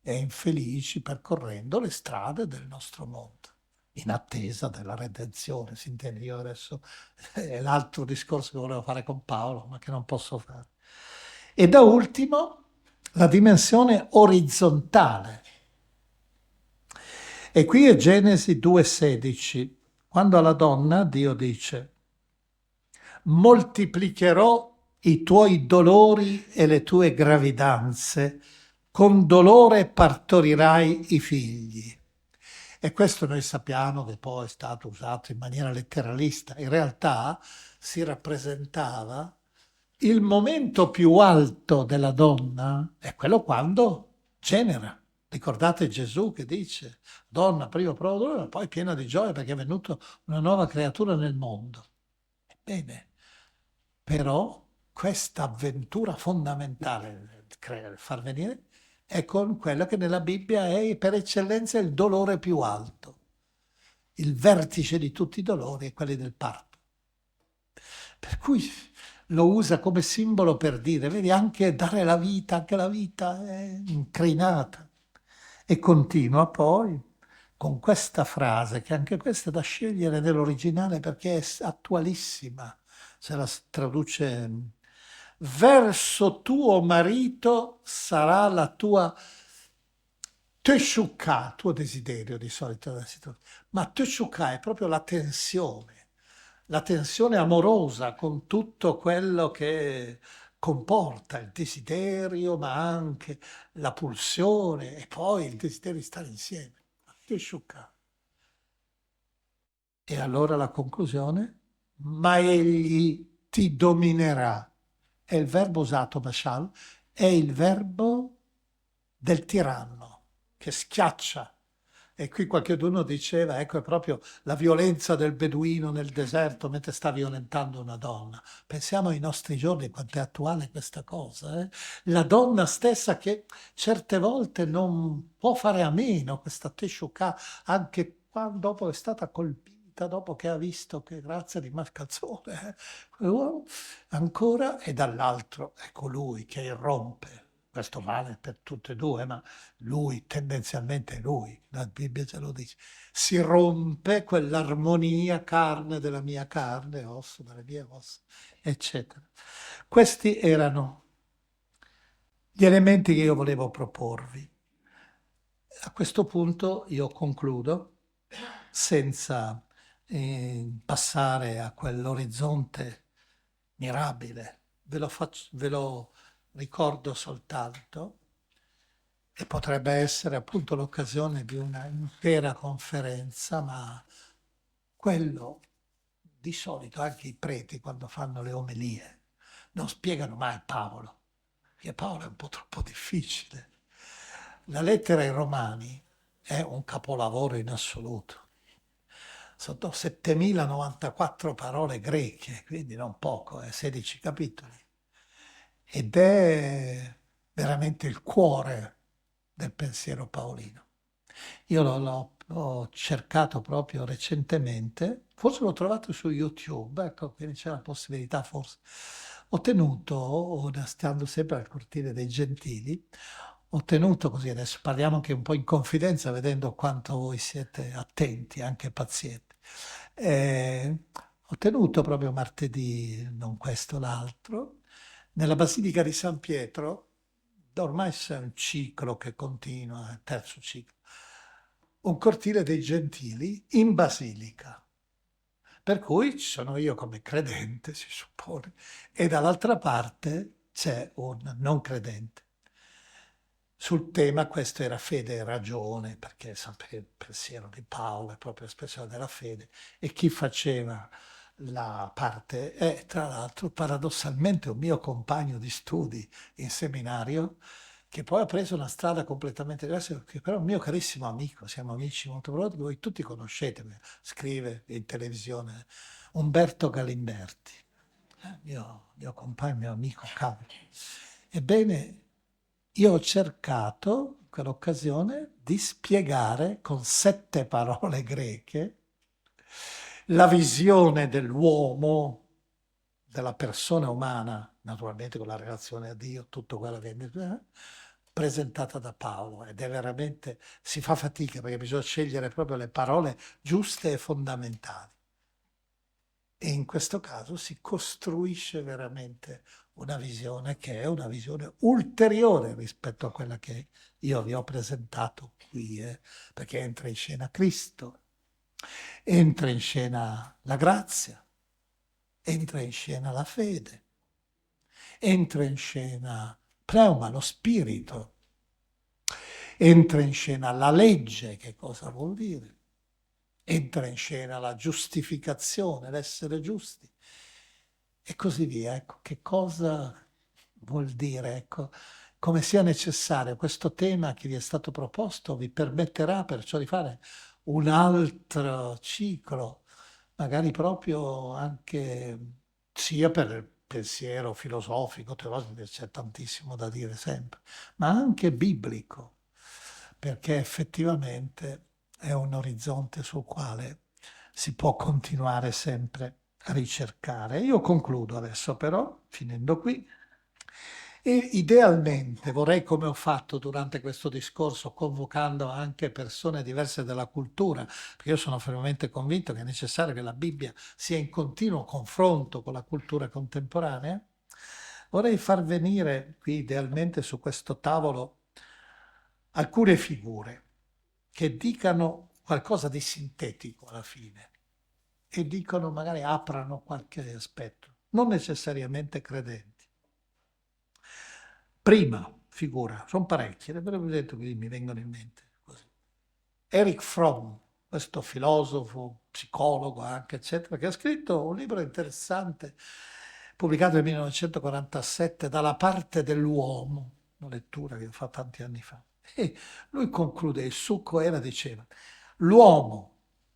e infelici percorrendo le strade del nostro mondo, in attesa della redenzione. Si intende, io adesso è l'altro discorso che volevo fare con Paolo, ma che non posso fare. E da ultimo la dimensione orizzontale. E qui è Genesi 2,16, quando alla donna Dio dice: moltiplicherò i tuoi dolori e le tue gravidanze, con dolore partorirai i figli. E questo noi sappiamo che poi è stato usato in maniera letteralista. In realtà si rappresentava il momento più alto della donna, è quello quando genera. Ricordate Gesù che dice: donna, prima prova dolore, ma poi piena di gioia perché è venuta una nuova creatura nel mondo. Ebbene, però questa avventura fondamentale, far venire, è con quella che nella Bibbia è per eccellenza il dolore più alto. Il vertice di tutti i dolori è quello del parto. Per cui lo usa come simbolo per dire, vedi, anche dare la vita, anche la vita è incrinata. E continua poi con questa frase, che anche questa è da scegliere nell'originale perché è attualissima. Se la traduce: verso tuo marito sarà la tua teshukkah, tuo desiderio di solito, ma teshukkah è proprio la tensione amorosa con tutto quello che comporta il desiderio, ma anche la pulsione e poi il desiderio di stare insieme. Teshukkah. E allora la conclusione? Ma egli ti dominerà. È il verbo usato, Bashal, è il verbo del tiranno che schiaccia. E qui qualcuno diceva, ecco, è proprio la violenza del beduino nel deserto mentre sta violentando una donna. Pensiamo ai nostri giorni, quanto è attuale questa cosa. La donna stessa che certe volte non può fare a meno, questa teshukkah, anche quando dopo è stata colpita, dopo che ha visto che razza di mascalzone, ancora, e dall'altro è colui che irrompe questo vale per tutte e due, ma lui, tendenzialmente lui, la Bibbia ce lo dice, si rompe quell'armonia carne della mia carne, osso delle mie ossa, eccetera. Questi erano gli elementi che io volevo proporvi. A questo punto io concludo senza passare a quell'orizzonte mirabile. Ve lo ricordo soltanto, e potrebbe essere appunto l'occasione di una intera conferenza, ma quello di solito anche i preti quando fanno le omelie non spiegano mai Paolo, perché Paolo è un po' troppo difficile. La lettera ai Romani è un capolavoro in assoluto. Sono 7094 parole greche, quindi non poco, 16 capitoli. Ed è veramente il cuore del pensiero paolino. Io l'ho cercato proprio recentemente, forse l'ho trovato su YouTube, ecco, quindi c'è la possibilità forse. Ho tenuto, stando sempre al Cortile dei Gentili, ho tenuto così, adesso parliamo anche un po' in confidenza, vedendo quanto voi siete attenti, anche pazienti. Ho tenuto proprio martedì, non questo, l'altro, nella Basilica di San Pietro, ormai c'è un ciclo che continua, il terzo ciclo, un cortile dei Gentili in Basilica. Per cui ci sono io come credente, si suppone, e dall'altra parte c'è un non credente. Sul tema questo era fede e ragione, perché sempre il pensiero di Paolo è proprio espressione della fede, e chi faceva la parte è tra l'altro paradossalmente un mio compagno di studi in seminario, che poi ha preso una strada completamente diversa, che però è un mio carissimo amico, siamo amici molto profondi, voi tutti conoscete, scrive in televisione, Umberto Galimberti, mio compagno, mio amico caro. Ebbene, io ho cercato in quell'occasione di spiegare con 7 parole greche la visione dell'uomo, della persona umana, naturalmente con la relazione a Dio, tutto quello che è presentata da Paolo, ed è veramente, si fa fatica perché bisogna scegliere proprio le parole giuste e fondamentali. E in questo caso si costruisce veramente una visione che è una visione ulteriore rispetto a quella che io vi ho presentato qui, perché entra in scena Cristo, entra in scena la grazia, entra in scena la fede, entra in scena pneuma, lo spirito, entra in scena la legge, che cosa vuol dire? Entra in scena la giustificazione, l'essere giusti, e così via. Ecco, che cosa vuol dire? Ecco, come sia necessario questo tema che vi è stato proposto vi permetterà perciò di fare un altro ciclo, magari proprio anche sia per il pensiero filosofico, teologico, c'è tantissimo da dire sempre, ma anche biblico, perché effettivamente è un orizzonte sul quale si può continuare sempre a ricercare. Io concludo adesso però, finendo qui, e idealmente vorrei, come ho fatto durante questo discorso, convocando anche persone diverse dalla cultura, perché io sono fermamente convinto che è necessario che la Bibbia sia in continuo confronto con la cultura contemporanea, vorrei far venire qui idealmente su questo tavolo alcune figure che dicano qualcosa di sintetico alla fine e dicono, magari aprano qualche aspetto, non necessariamente credenti. Prima figura, sono parecchie, ve le ho detto che mi vengono in mente. Così. Erich Fromm, questo filosofo, psicologo anche, eccetera, che ha scritto un libro interessante, pubblicato nel 1947, Dalla parte dell'uomo, una lettura che fa tanti anni fa. E lui conclude, il succo era, diceva, l'uomo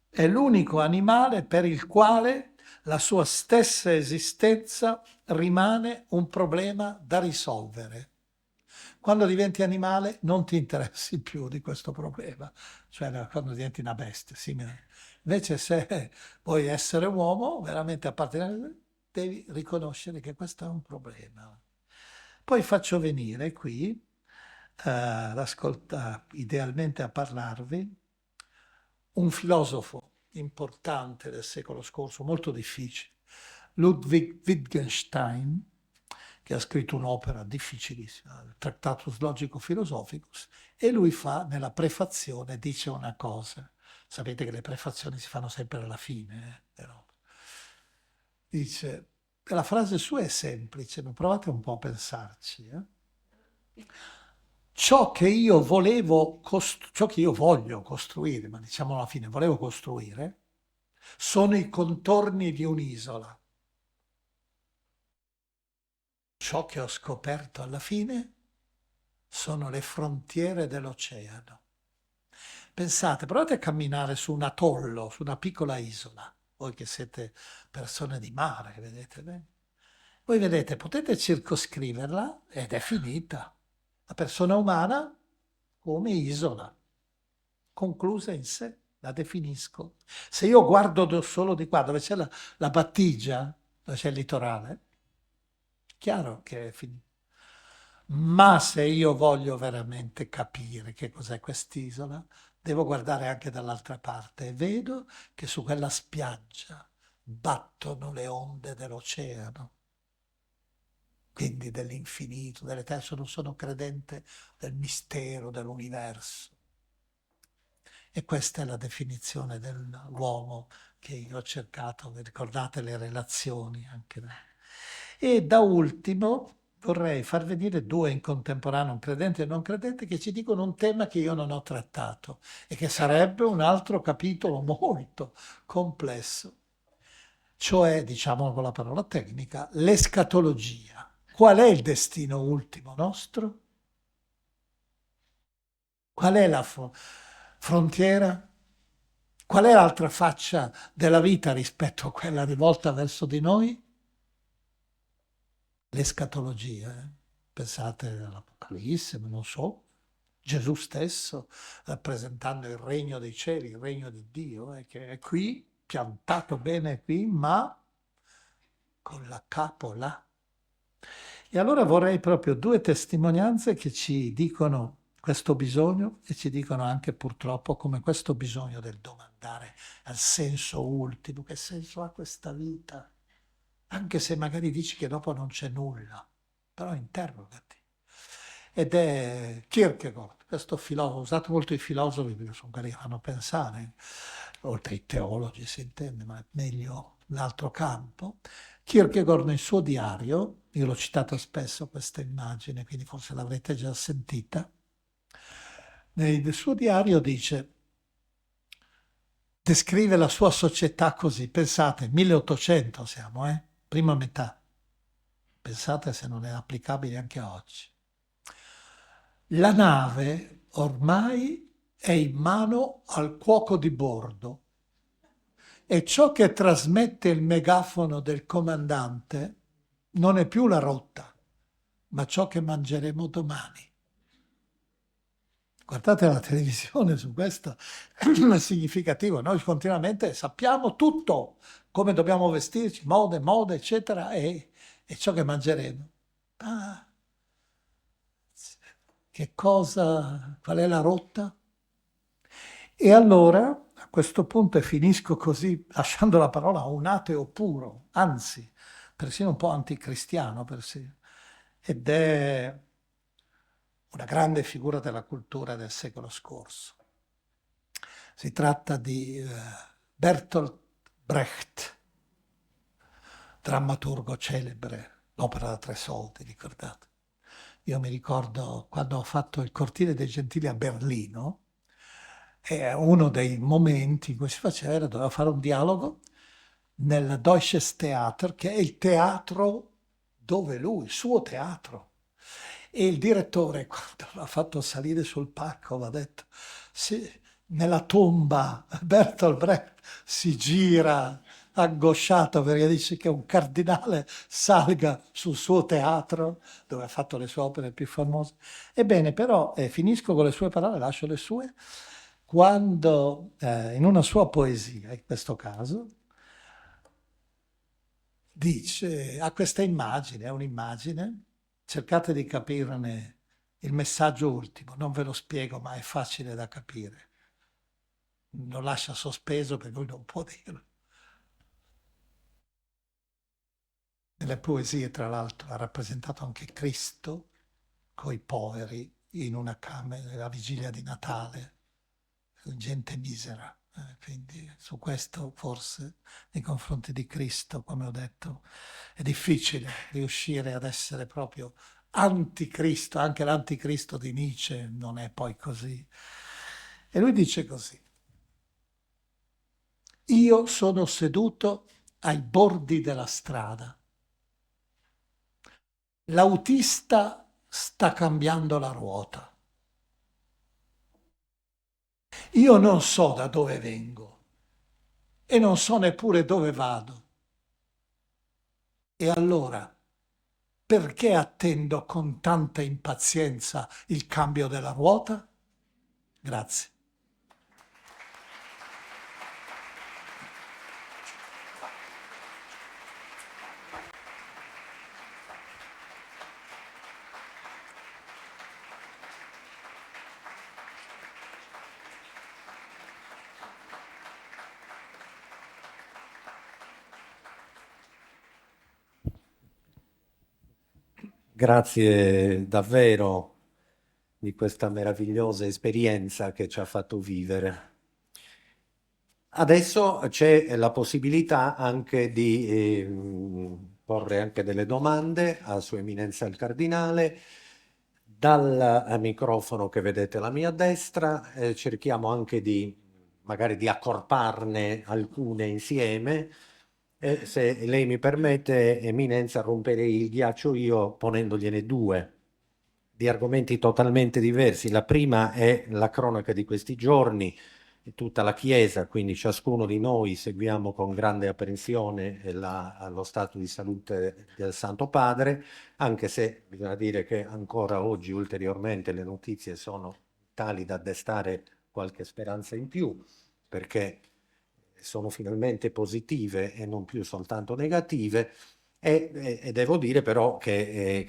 è l'unico animale per il quale la sua stessa esistenza rimane un problema da risolvere. Quando diventi animale non ti interessi più di questo problema, cioè quando diventi una bestia, simile. Invece se vuoi essere uomo, veramente appartenere, devi riconoscere che questo è un problema. Poi faccio venire qui idealmente a parlarvi, un filosofo importante del secolo scorso, molto difficile, Ludwig Wittgenstein, che ha scritto un'opera difficilissima, il Tractatus Logico-Philosophicus, e lui nella prefazione, dice una cosa. Sapete che le prefazioni si fanno sempre alla fine, però. Dice, la frase sua è semplice, ma provate un po' a pensarci. Ciò che io ciò che io voglio costruire, ma diciamo alla fine, volevo costruire, sono i contorni di un'isola. Ciò che ho scoperto alla fine sono le frontiere dell'oceano. Pensate, provate a camminare su un atollo, su una piccola isola, voi che siete persone di mare, vedete bene? Voi vedete, potete circoscriverla ed è finita. La persona umana come isola, conclusa in sé, la definisco. Se io guardo solo di qua, dove c'è la battigia, dove c'è il litorale, chiaro che è finito. Ma se io voglio veramente capire che cos'è quest'isola, devo guardare anche dall'altra parte e vedo che su quella spiaggia battono le onde dell'oceano, quindi dell'infinito, dell'eterno. Non sono credente del mistero dell'universo. E questa è la definizione dell'uomo che io ho cercato, vi ricordate le relazioni anche. E da ultimo vorrei far venire due in contemporanea, un credente e non credente, che ci dicono un tema che io non ho trattato e che sarebbe un altro capitolo molto complesso, cioè, diciamo con la parola tecnica, l'escatologia. Qual è il destino ultimo nostro? Qual è la frontiera? Qual è l'altra faccia della vita rispetto a quella rivolta verso di noi? L'escatologia. Pensate all'Apocalisse, ma non so, Gesù stesso rappresentando il regno dei cieli, il regno di Dio, che è qui, piantato bene qui, ma con la capo là. E allora vorrei proprio due testimonianze che ci dicono questo bisogno e ci dicono anche purtroppo come questo bisogno del domandare al senso ultimo, che senso ha questa vita? Anche se magari dici che dopo non c'è nulla, però interrogati. Ed è Kierkegaard, questo filosofo, ho usato molto i filosofi perché sono quelli che fanno pensare, oltre ai teologi si intende, ma è meglio l'altro campo. Kierkegaard nel suo diario, io l'ho citata spesso questa immagine, quindi forse l'avrete già sentita, nel suo diario descrive la sua società così, pensate, 1800 siamo, prima metà, pensate se non è applicabile anche oggi. La nave ormai è in mano al cuoco di bordo e ciò che trasmette il megafono del comandante non è più la rotta, ma ciò che mangeremo domani. Guardate la televisione su questo, è significativo. Noi continuamente sappiamo tutto, come dobbiamo vestirci, mode, eccetera, e ciò che mangeremo. Ah, qual è la rotta? E allora, a questo punto, e finisco così, lasciando la parola a un ateo puro, anzi, persino un po' anticristiano, persino, ed è una grande figura della cultura del secolo scorso. Si tratta di Bertolt Brecht, drammaturgo celebre, l'opera da 3 soldi, ricordate? Io mi ricordo quando ho fatto il Cortile dei Gentili a Berlino, e uno dei momenti in cui si faceva doveva fare un dialogo nel Deutsches Theater, che è il teatro dove lui, il suo teatro. E il direttore, quando l'ha fatto salire sul palco, aveva detto, nella tomba Bertolt Brecht si gira angosciato perché dice che un cardinale salga sul suo teatro dove ha fatto le sue opere più famose. Ebbene, però, finisco con le sue parole, lascio le sue, quando in una sua poesia, in questo caso, dice, ha questa immagine, è un'immagine, cercate di capirne Il messaggio ultimo, non ve lo spiego, ma è facile da capire. Lo lascia sospeso perché lui non può dirlo. Nelle poesie, tra l'altro, ha rappresentato anche Cristo coi poveri in una camera, la vigilia di Natale, gente misera. Quindi su questo forse nei confronti di Cristo, come ho detto, è difficile riuscire ad essere proprio anticristo, anche l'anticristo di Nietzsche non è poi così. E lui dice così: io sono seduto ai bordi della strada. L'autista sta cambiando la ruota. Io non so da dove vengo e non so neppure dove vado. E allora, perché attendo con tanta impazienza il cambio della ruota? Grazie. Grazie davvero di questa meravigliosa esperienza che ci ha fatto vivere. Adesso c'è la possibilità anche di porre anche delle domande a Sua Eminenza il Cardinale. Dal microfono che vedete alla mia destra cerchiamo anche di magari di accorparne alcune insieme. Se lei mi permette, Eminenza, romperei il ghiaccio io ponendogliene due di argomenti totalmente diversi. La prima è la cronaca di questi giorni, tutta la Chiesa, quindi ciascuno di noi seguiamo con grande apprensione lo stato di salute del Santo Padre, anche se bisogna dire che ancora oggi ulteriormente le notizie sono tali da destare qualche speranza in più, perché sono finalmente positive e non più soltanto negative. E devo dire però che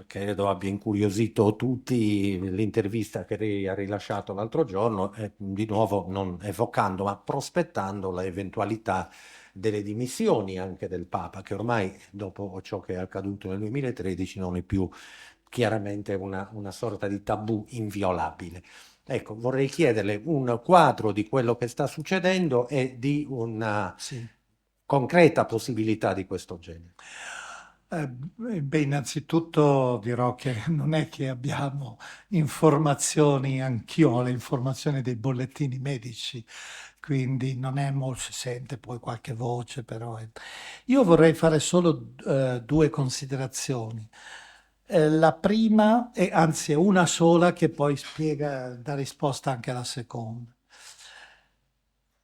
credo abbia incuriosito tutti l'intervista che lei ha rilasciato l'altro giorno, di nuovo non evocando ma prospettando l'eventualità delle dimissioni anche del Papa, che ormai dopo ciò che è accaduto nel 2013 non è più chiaramente una sorta di tabù inviolabile. Ecco, vorrei chiederle un quadro di quello che sta succedendo e di una Sì. concreta possibilità di questo genere. Beh, innanzitutto dirò che non è che abbiamo informazioni, anch'io ho le informazioni dei bollettini medici, quindi non è molto, si sente poi qualche voce, però io vorrei fare solo due considerazioni. La prima, e anzi è una sola, che poi spiega, dà risposta anche alla seconda.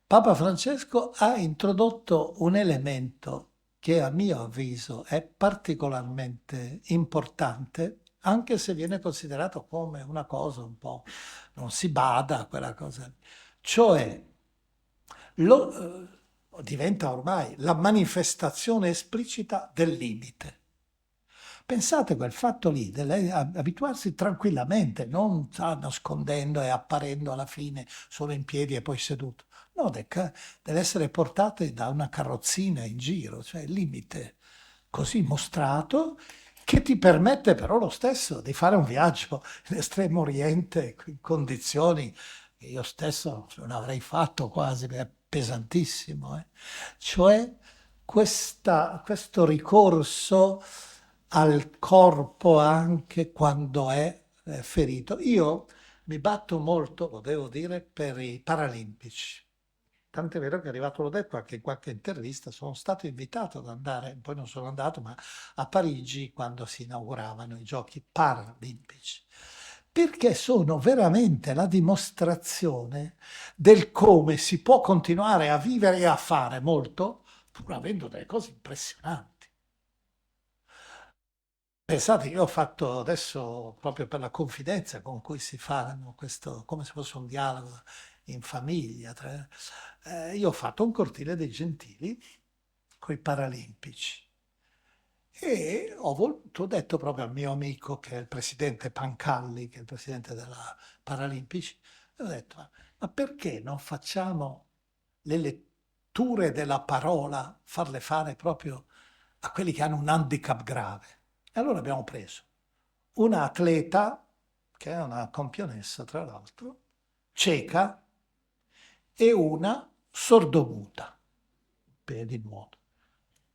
Papa Francesco ha introdotto un elemento che a mio avviso è particolarmente importante, anche se viene considerato come una cosa un po', non si bada a quella cosa, lì. Cioè diventa ormai la manifestazione esplicita del limite. Pensate quel fatto lì, abituarsi tranquillamente, non nascondendo e apparendo alla fine solo in piedi e poi seduto. No, deve essere portate da una carrozzina in giro, cioè il limite così mostrato che ti permette però lo stesso di fare un viaggio in Estremo Oriente in condizioni che io stesso non avrei fatto quasi, perché è pesantissimo. Cioè questo ricorso al corpo anche quando è ferito. Io mi batto molto, lo devo dire, per i paralimpici. Tant'è vero che è arrivato, l'ho detto anche in qualche intervista, sono stato invitato ad andare, poi non sono andato, ma a Parigi quando si inauguravano i giochi paralimpici, perché sono veramente la dimostrazione del come si può continuare a vivere e a fare molto, pur avendo delle cose impressionanti. Pensate, io ho fatto adesso, proprio per la confidenza con cui si fanno questo, come se fosse un dialogo in famiglia, io ho fatto un cortile dei gentili con i paralimpici. E ho detto proprio al mio amico, che è il presidente Pancalli, che è il presidente della Paralimpici, ho detto, ma perché non facciamo le letture della parola, farle fare proprio a quelli che hanno un handicap grave? E allora abbiamo preso una atleta, che è una campionessa tra l'altro, cieca, e una sordomuta, di nuoto.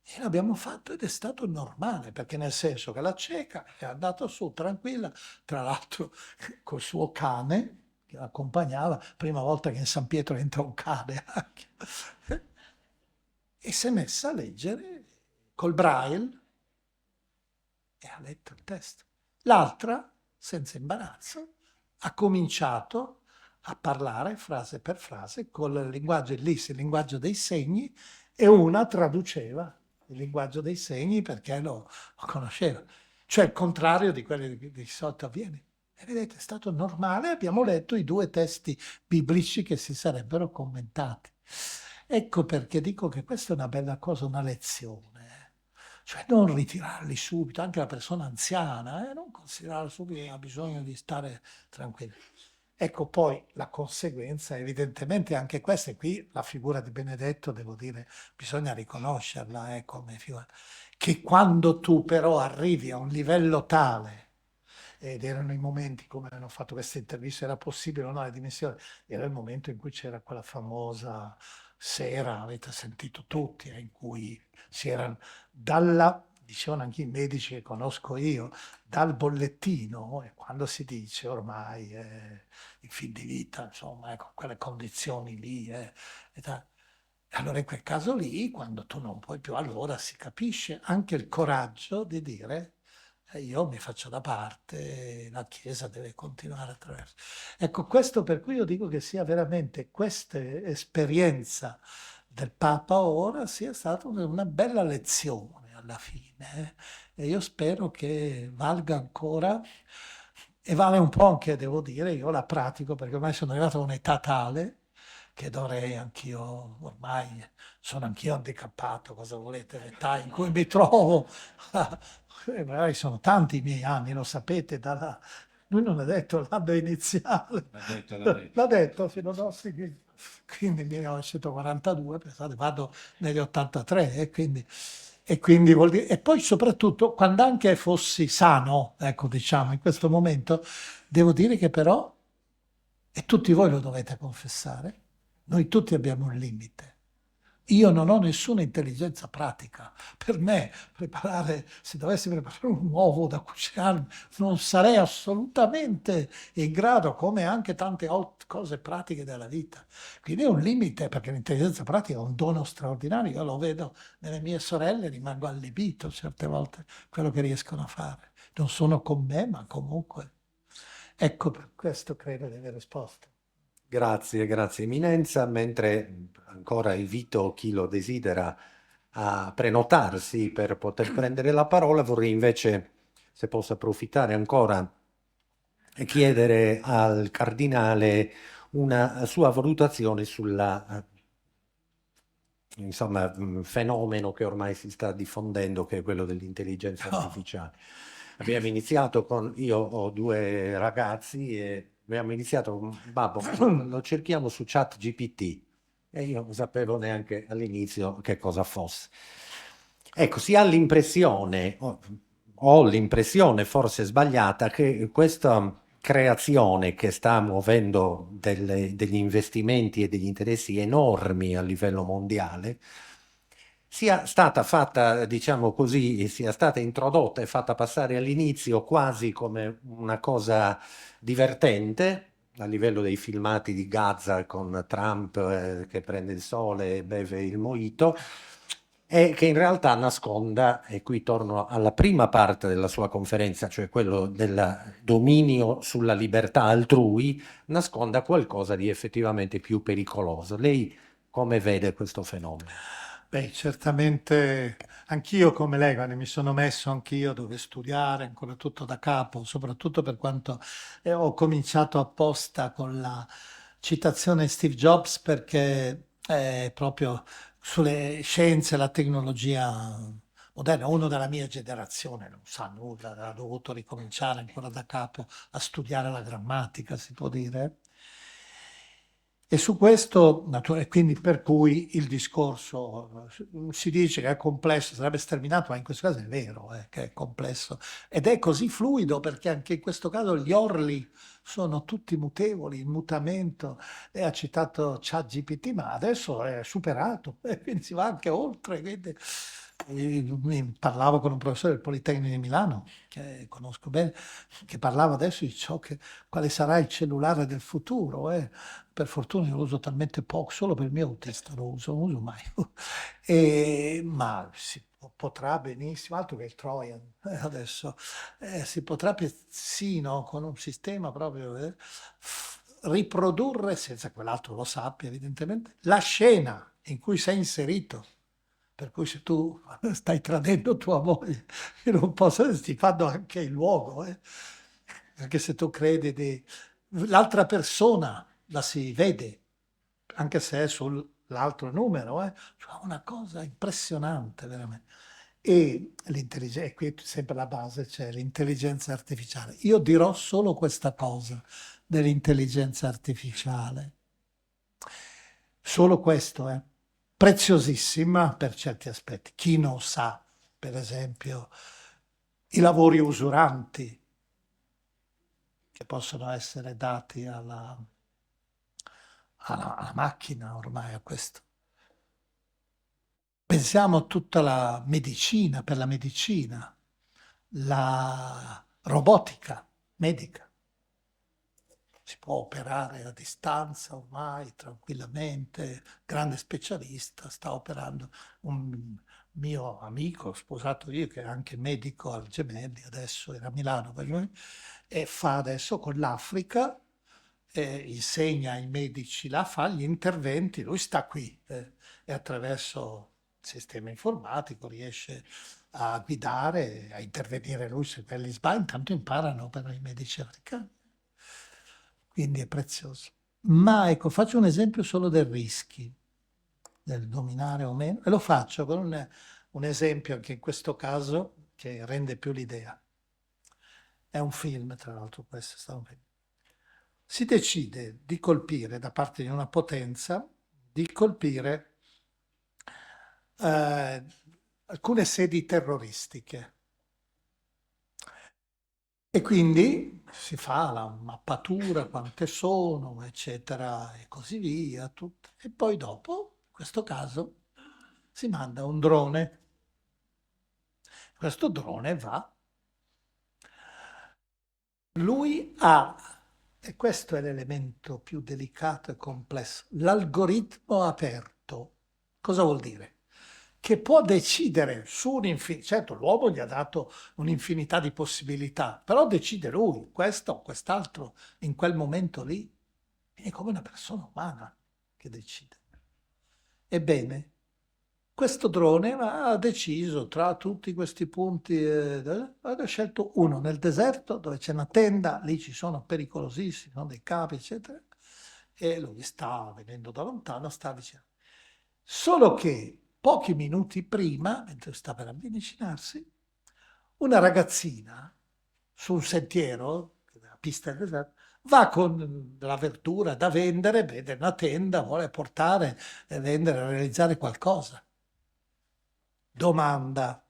E l'abbiamo fatto ed è stato normale, perché nel senso che la cieca è andata su tranquilla, tra l'altro col suo cane che l'accompagnava, prima volta che in San Pietro entra un cane anche, e si è messa a leggere col braille e ha letto il testo. L'altra, senza imbarazzo, ha cominciato a parlare frase per frase con il linguaggio LIS, il linguaggio dei segni, e una traduceva il linguaggio dei segni perché lo conosceva. Cioè il contrario di quello che di solito avviene. E vedete, è stato normale, abbiamo letto i 2 testi biblici che si sarebbero commentati. Ecco perché dico che questa è una bella cosa, una lezione. Cioè non ritirarli subito, anche la persona anziana, non considerare subito che ha bisogno di stare tranquillo. Ecco poi la conseguenza, evidentemente anche questa, e qui la figura di Benedetto, devo dire, bisogna riconoscerla come figura, che quando tu però arrivi a un livello tale, ed erano i momenti, come hanno fatto queste interviste, era possibile o no, le dimensioni, era il momento in cui c'era quella famosa sera, avete sentito tutti, in cui si erano dicevano anche i medici che conosco io, dal bollettino, e quando si dice ormai il fin di vita, insomma, con quelle condizioni lì, allora in quel caso lì, quando tu non puoi più, allora si capisce anche il coraggio di dire io mi faccio da parte, la Chiesa deve continuare attraverso. Ecco, questo per cui io dico che sia veramente questa esperienza del Papa ora sia stata una bella lezione alla fine, e io spero che valga ancora, e vale un po' anche, devo dire, io la pratico perché ormai sono arrivato a un'età tale che dovrei anch'io, ormai sono anch'io handicappato, cosa volete, l'età in cui mi trovo, magari sono tanti i miei anni, lo sapete, lui non ha detto l'anno iniziale, l'ha detto fino ad oggi, quindi 1942, pensate, vado negli 83 e quindi vuol dire, e poi soprattutto quando anche fossi sano, ecco diciamo in questo momento, devo dire che però, e tutti voi lo dovete confessare, noi tutti abbiamo un limite. Io non ho nessuna intelligenza pratica. Per me, se dovessi preparare un uovo da cucinare, non sarei assolutamente in grado, come anche tante cose pratiche della vita. Quindi è un limite, perché l'intelligenza pratica è un dono straordinario. Io lo vedo nelle mie sorelle, rimango allibito certe volte quello che riescono a fare. Non sono con me, ma comunque. Ecco, per questo credo di aver risposto. Grazie, grazie Eminenza, mentre ancora invito chi lo desidera a prenotarsi per poter prendere la parola, vorrei invece, se posso approfittare ancora, e chiedere al Cardinale una sua valutazione sulla, insomma, fenomeno che ormai si sta diffondendo, che è quello dell'intelligenza artificiale. Abbiamo iniziato io ho 2 ragazzi e abbiamo iniziato con babbo, lo cerchiamo su ChatGPT e io non sapevo neanche all'inizio che cosa fosse. Ecco, si ha l'impressione, ho l'impressione forse sbagliata, che questa creazione che sta muovendo degli investimenti e degli interessi enormi a livello mondiale sia stata fatta, diciamo così, sia stata introdotta e fatta passare all'inizio quasi come una cosa divertente, a livello dei filmati di Gaza con Trump che prende il sole e beve il mojito, e che in realtà nasconda, e qui torno alla prima parte della sua conferenza, cioè quello del dominio sulla libertà altrui, nasconda qualcosa di effettivamente più pericoloso. Lei come vede questo fenomeno? Beh, certamente anch'io come lei, guardi, mi sono messo anch'io dove studiare, ancora tutto da capo, soprattutto per quanto ho cominciato apposta con la citazione Steve Jobs perché proprio sulle scienze e la tecnologia moderna. Uno della mia generazione non sa nulla, ha dovuto ricominciare ancora da capo a studiare la grammatica, si può dire. E su questo, quindi per cui il discorso si dice che è complesso, sarebbe sterminato, ma in questo caso è vero che è complesso. Ed è così fluido perché anche in questo caso gli orli sono tutti mutevoli, in mutamento. Lei ha citato ChatGPT, ma adesso è superato, quindi si va anche oltre. Quindi, parlavo con un professore del Politecnico di Milano, che conosco bene, che parlava adesso di quale sarà il cellulare del futuro. Per fortuna io lo uso talmente poco, solo per il mio autista lo uso, non uso mai. Ma si potrà benissimo, altro che il Trojan adesso, si potrà persino con un sistema proprio riprodurre, senza che quell'altro lo sappia evidentemente, la scena in cui sei inserito. Per cui se tu stai tradendo tua moglie, io non posso, ti fanno anche il luogo, perché se tu credi di... L'altra persona la si vede, anche se è sull'altro numero, cioè una cosa impressionante veramente. E l'intelligenza, e qui sempre la base c'è l'intelligenza artificiale. Io dirò solo questa cosa dell'intelligenza artificiale. Solo questo, preziosissima per certi aspetti. Chi non sa, per esempio, i lavori usuranti che possono essere dati alla macchina ormai a questo. Pensiamo a tutta la medicina, per la medicina, la robotica medica. Si può operare a distanza ormai tranquillamente, grande specialista, sta operando un mio amico, sposato io, che è anche medico al Gemelli, adesso era a Milano, e fa adesso con l'Africa, insegna ai medici là, fa gli interventi, lui sta qui e attraverso il sistema informatico riesce a guidare, a intervenire lui se quelli sbagliano, intanto imparano però i medici africani. Quindi è prezioso. Ma ecco, faccio un esempio solo del rischi, del dominare o meno, e lo faccio con un esempio anche in questo caso che rende più l'idea. È un film, tra l'altro questo è stato un film. Si decide di colpire da parte di una potenza, di colpire alcune sedi terroristiche. E quindi si fa la mappatura, quante sono, eccetera, e così via. E poi dopo, in questo caso, si manda un drone. Questo drone va. Lui ha, e questo è l'elemento più delicato e complesso, l'algoritmo aperto. Cosa vuol dire? Che può decidere su un'infinità, certo l'uomo gli ha dato un'infinità di possibilità, però decide lui, questo o quest'altro, in quel momento lì. È come una persona umana che decide. Ebbene, questo drone ha deciso tra tutti questi punti, ha scelto uno nel deserto dove c'è una tenda, lì ci sono pericolosissimi, sono dei capi, eccetera, e lui sta venendo da lontano, sta vicino. Solo che pochi minuti prima, mentre sta per avvicinarsi, una ragazzina su un sentiero, la pista del deserto, va con la verdura da vendere, vede una tenda, vuole portare, vendere, realizzare qualcosa. Domanda,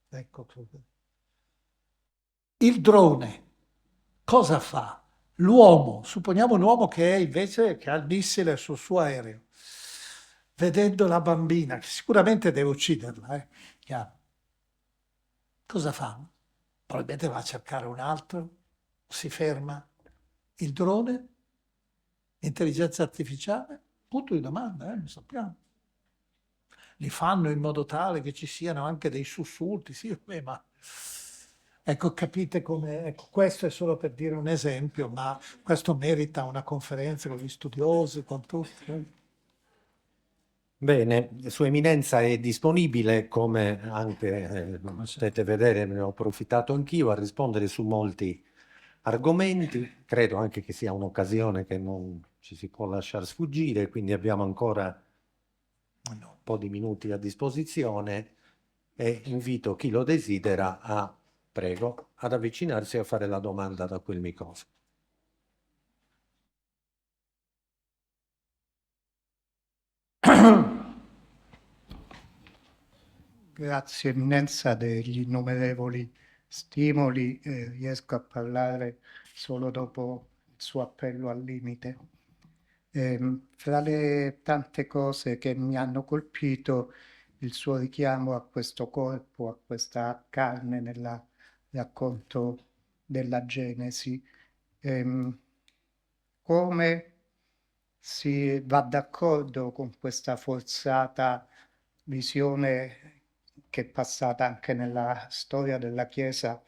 ecco, il drone cosa fa? L'uomo, supponiamo un uomo che è invece che ha il missile sul suo aereo, vedendo la bambina, che sicuramente deve ucciderla, chiaro. Cosa fa? Probabilmente va a cercare un altro, si ferma. Il drone? Intelligenza artificiale? Punto di domanda, lo sappiamo. Li fanno in modo tale che ci siano anche dei sussulti, sì, ma ecco, capite come, ecco, questo è solo per dire un esempio, ma questo merita una conferenza con gli studiosi, con tutti. Bene, Sua Eminenza è disponibile, come anche potete vedere, ne ho approfittato anch'io, a rispondere su molti argomenti. Credo anche che sia un'occasione che non ci si può lasciare sfuggire, quindi abbiamo ancora un po' di minuti a disposizione e invito chi lo desidera prego, ad avvicinarsi e a fare la domanda da quel microfono. Grazie Eminenza degli innumerevoli stimoli, riesco a parlare solo dopo il suo appello al limite. Fra le tante cose che mi hanno colpito, il suo richiamo a questo corpo, a questa carne nel racconto della Genesi, come si va d'accordo con questa forzata visione che è passata anche nella storia della Chiesa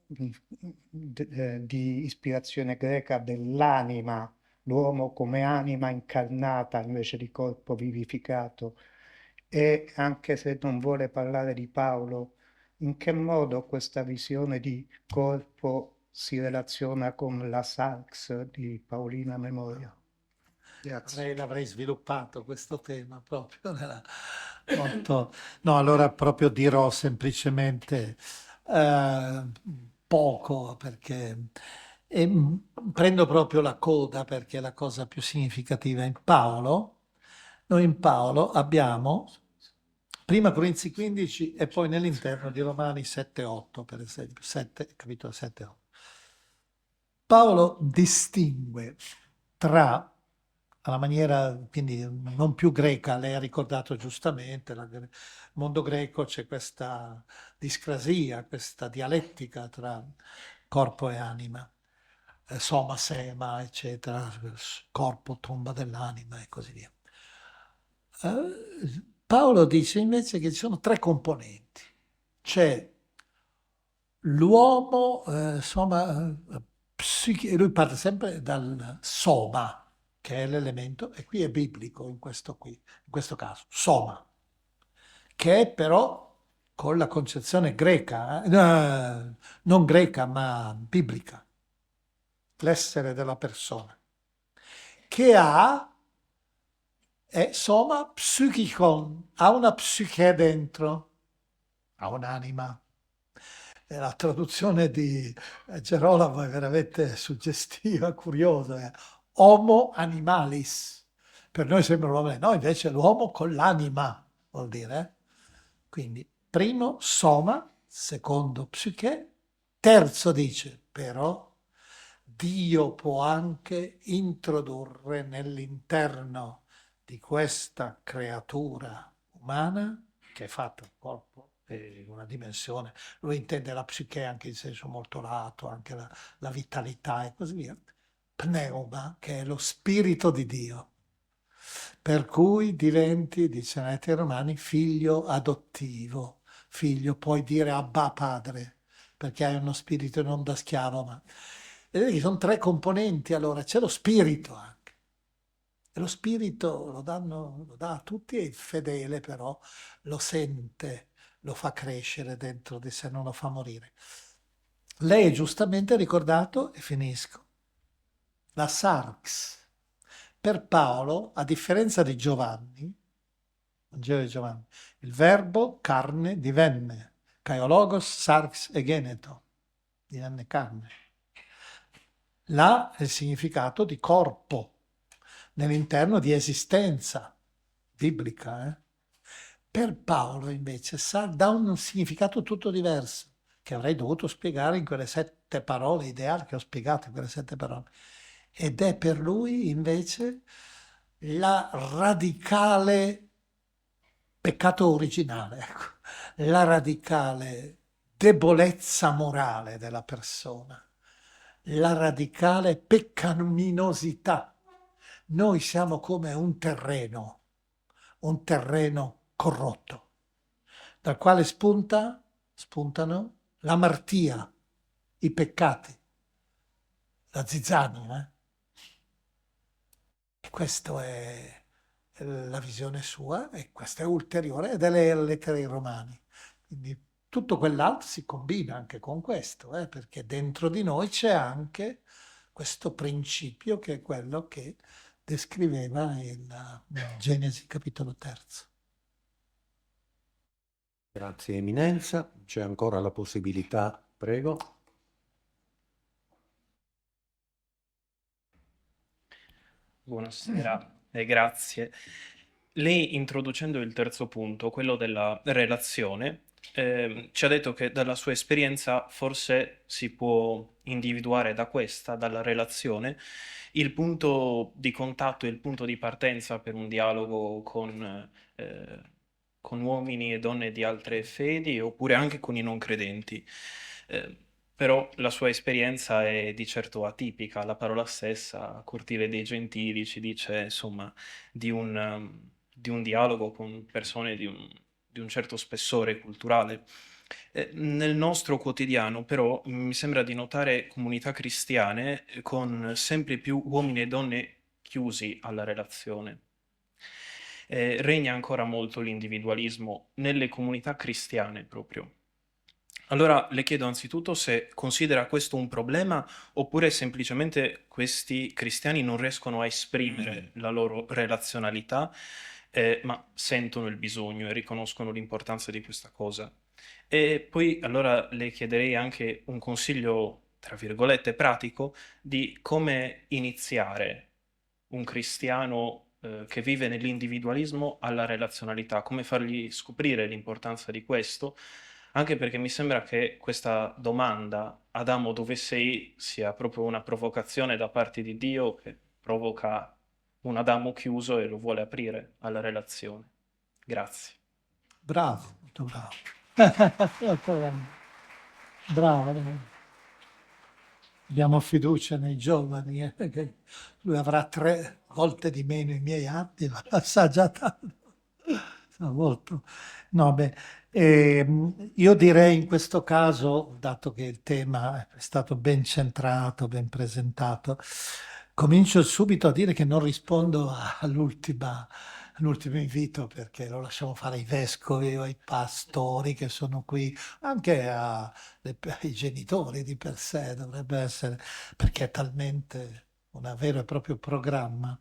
di ispirazione greca dell'anima, l'uomo come anima incarnata invece di corpo vivificato. E anche se non vuole parlare di Paolo, in che modo questa visione di corpo si relaziona con la Sarx di Paolina Memoria? Grazie. L'avrei sviluppato questo tema proprio molto. No, allora proprio dirò semplicemente poco perché prendo proprio la coda perché è la cosa più significativa. Noi in Paolo abbiamo prima Corinzi 15 e poi nell'interno di Romani 7-8, per esempio, capitolo 7-8. Paolo distingue tra alla maniera, quindi non più greca, lei ha ricordato giustamente, nel mondo greco c'è questa discrasia, questa dialettica tra corpo e anima, soma, sema, eccetera, corpo, tomba dell'anima e così via. Paolo dice invece che ci sono tre componenti. C'è l'uomo, insomma, lui parte sempre dal soma, che è l'elemento, e qui è biblico in questo caso, soma, che è però con la concezione greca, non greca ma biblica, l'essere della persona, che è soma psychikon, ha una psiche dentro, ha un'anima. La traduzione di Gerolamo è veramente suggestiva, curiosa. Homo animalis. Per noi sembra l'uomo, no, invece l'uomo con l'anima, vuol dire. Quindi, primo, soma, secondo, psiche, terzo dice, però, Dio può anche introdurre nell'interno di questa creatura umana, che è fatta un corpo e una dimensione, lui intende la psiche anche in senso molto lato, anche la vitalità e così via, pneuma, che è lo spirito di Dio, per cui diventi, dice ai Romani, figlio adottivo, figlio, puoi dire Abba padre, perché hai uno spirito non da schiavo, ma... Vedete che sono tre componenti, allora c'è lo spirito anche. E lo spirito lo dà a tutti e il fedele però lo sente, lo fa crescere dentro di sé, non lo fa morire. Lei giustamente ha ricordato, e finisco, la sarx. Per Paolo, a differenza di Giovanni, Vangelo di Giovanni, il verbo carne divenne, kaiologos sarx egeneto, divenne carne. Là è il significato di corpo, nell'interno di esistenza biblica. Per Paolo invece dà un significato tutto diverso, che avrei dovuto spiegare in quelle 7 parole ideali che ho spiegato in quelle 7 parole. Ed è per lui invece la radicale peccato originale, ecco, la radicale debolezza morale della persona, la radicale peccaminosità. Noi siamo come un terreno corrotto, dal quale spuntano l'amartia, i peccati, la zizzania. E questa è la visione sua, e questa è ulteriore, ed è le lettere ai Romani. Quindi tutto quell'altro si combina anche con questo, perché dentro di noi c'è anche questo principio che è quello che descriveva in Genesi capitolo 3. Grazie Eminenza, c'è ancora la possibilità, prego. Buonasera e grazie. Lei, introducendo il terzo punto, quello della relazione, ci ha detto che dalla sua esperienza forse si può individuare da questa, dalla relazione, il punto di contatto e il punto di partenza per un dialogo con uomini e donne di altre fedi oppure anche con i non credenti. Eh, Però la sua esperienza è di certo atipica, la parola stessa, cortile dei gentili, ci dice insomma di un dialogo con persone di un certo spessore culturale. Nel nostro quotidiano, però, mi sembra di notare comunità cristiane con sempre più uomini e donne chiusi alla relazione. Regna ancora molto l'individualismo nelle comunità cristiane proprio. Allora le chiedo anzitutto se considera questo un problema oppure semplicemente questi cristiani non riescono a esprimere la loro relazionalità, ma sentono il bisogno e riconoscono l'importanza di questa cosa. E poi allora le chiederei anche un consiglio, tra virgolette, pratico di come iniziare un cristiano che vive nell'individualismo alla relazionalità, come fargli scoprire l'importanza di questo, anche perché mi sembra che questa domanda, Adamo, dove sei, sia proprio una provocazione da parte di Dio che provoca un Adamo chiuso e lo vuole aprire alla relazione. Grazie. Bravo, molto bravo. Bravo, bravo. Abbiamo fiducia nei giovani, perché lui avrà 3 volte di meno i miei anni, ma sa già tanto. Sa molto. No, beh, io direi in questo caso, dato che il tema è stato ben centrato, ben presentato, comincio subito a dire che non rispondo all'ultimo invito perché lo lasciamo fare ai vescovi o ai pastori che sono qui, anche ai genitori di per sé dovrebbe essere, perché è talmente un vero e proprio programma.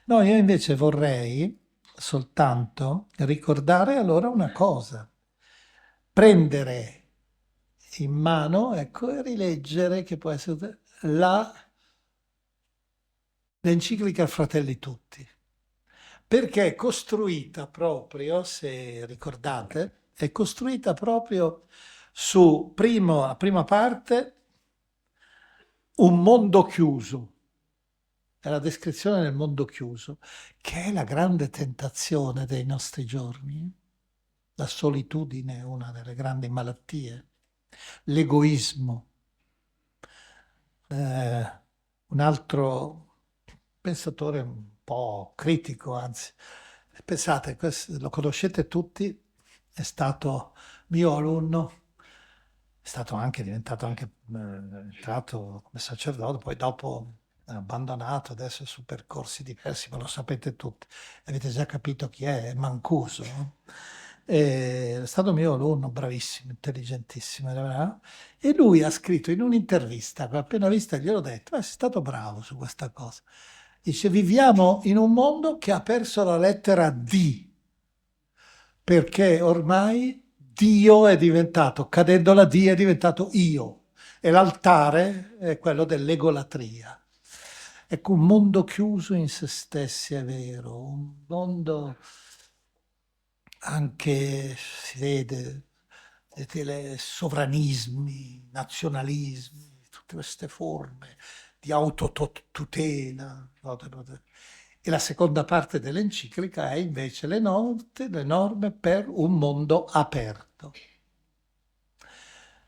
No, io invece vorrei soltanto ricordare allora una cosa, prendere in mano, ecco, e rileggere, che può essere l'enciclica Fratelli Tutti, perché è costruita proprio, se ricordate, è costruita proprio su, la prima parte, un mondo chiuso, è la descrizione del mondo chiuso, che è la grande tentazione dei nostri giorni. La solitudine è una delle grandi malattie, l'egoismo. Un altro pensatore un po' critico, anzi, pensate, lo conoscete tutti, è stato mio alunno, è stato anche diventato anche entrato come sacerdote, poi dopo ha abbandonato, adesso è su percorsi diversi, ma lo sapete tutti. Avete già capito chi è Mancuso, no? È stato mio alunno, bravissimo, intelligentissimo, e lui ha scritto in un'intervista, che ho appena vista, gliel'ho detto, sei stato bravo su questa cosa. Dice, viviamo in un mondo che ha perso la lettera D, perché ormai Dio è diventato, cadendo la D è diventato io, e l'altare è quello dell'egolatria. Ecco, un mondo chiuso in se stessi, è vero, un mondo anche, si vede, sovranismi, nazionalismi, tutte queste forme di autotutela. E la seconda parte dell'enciclica è invece le norme per un mondo aperto.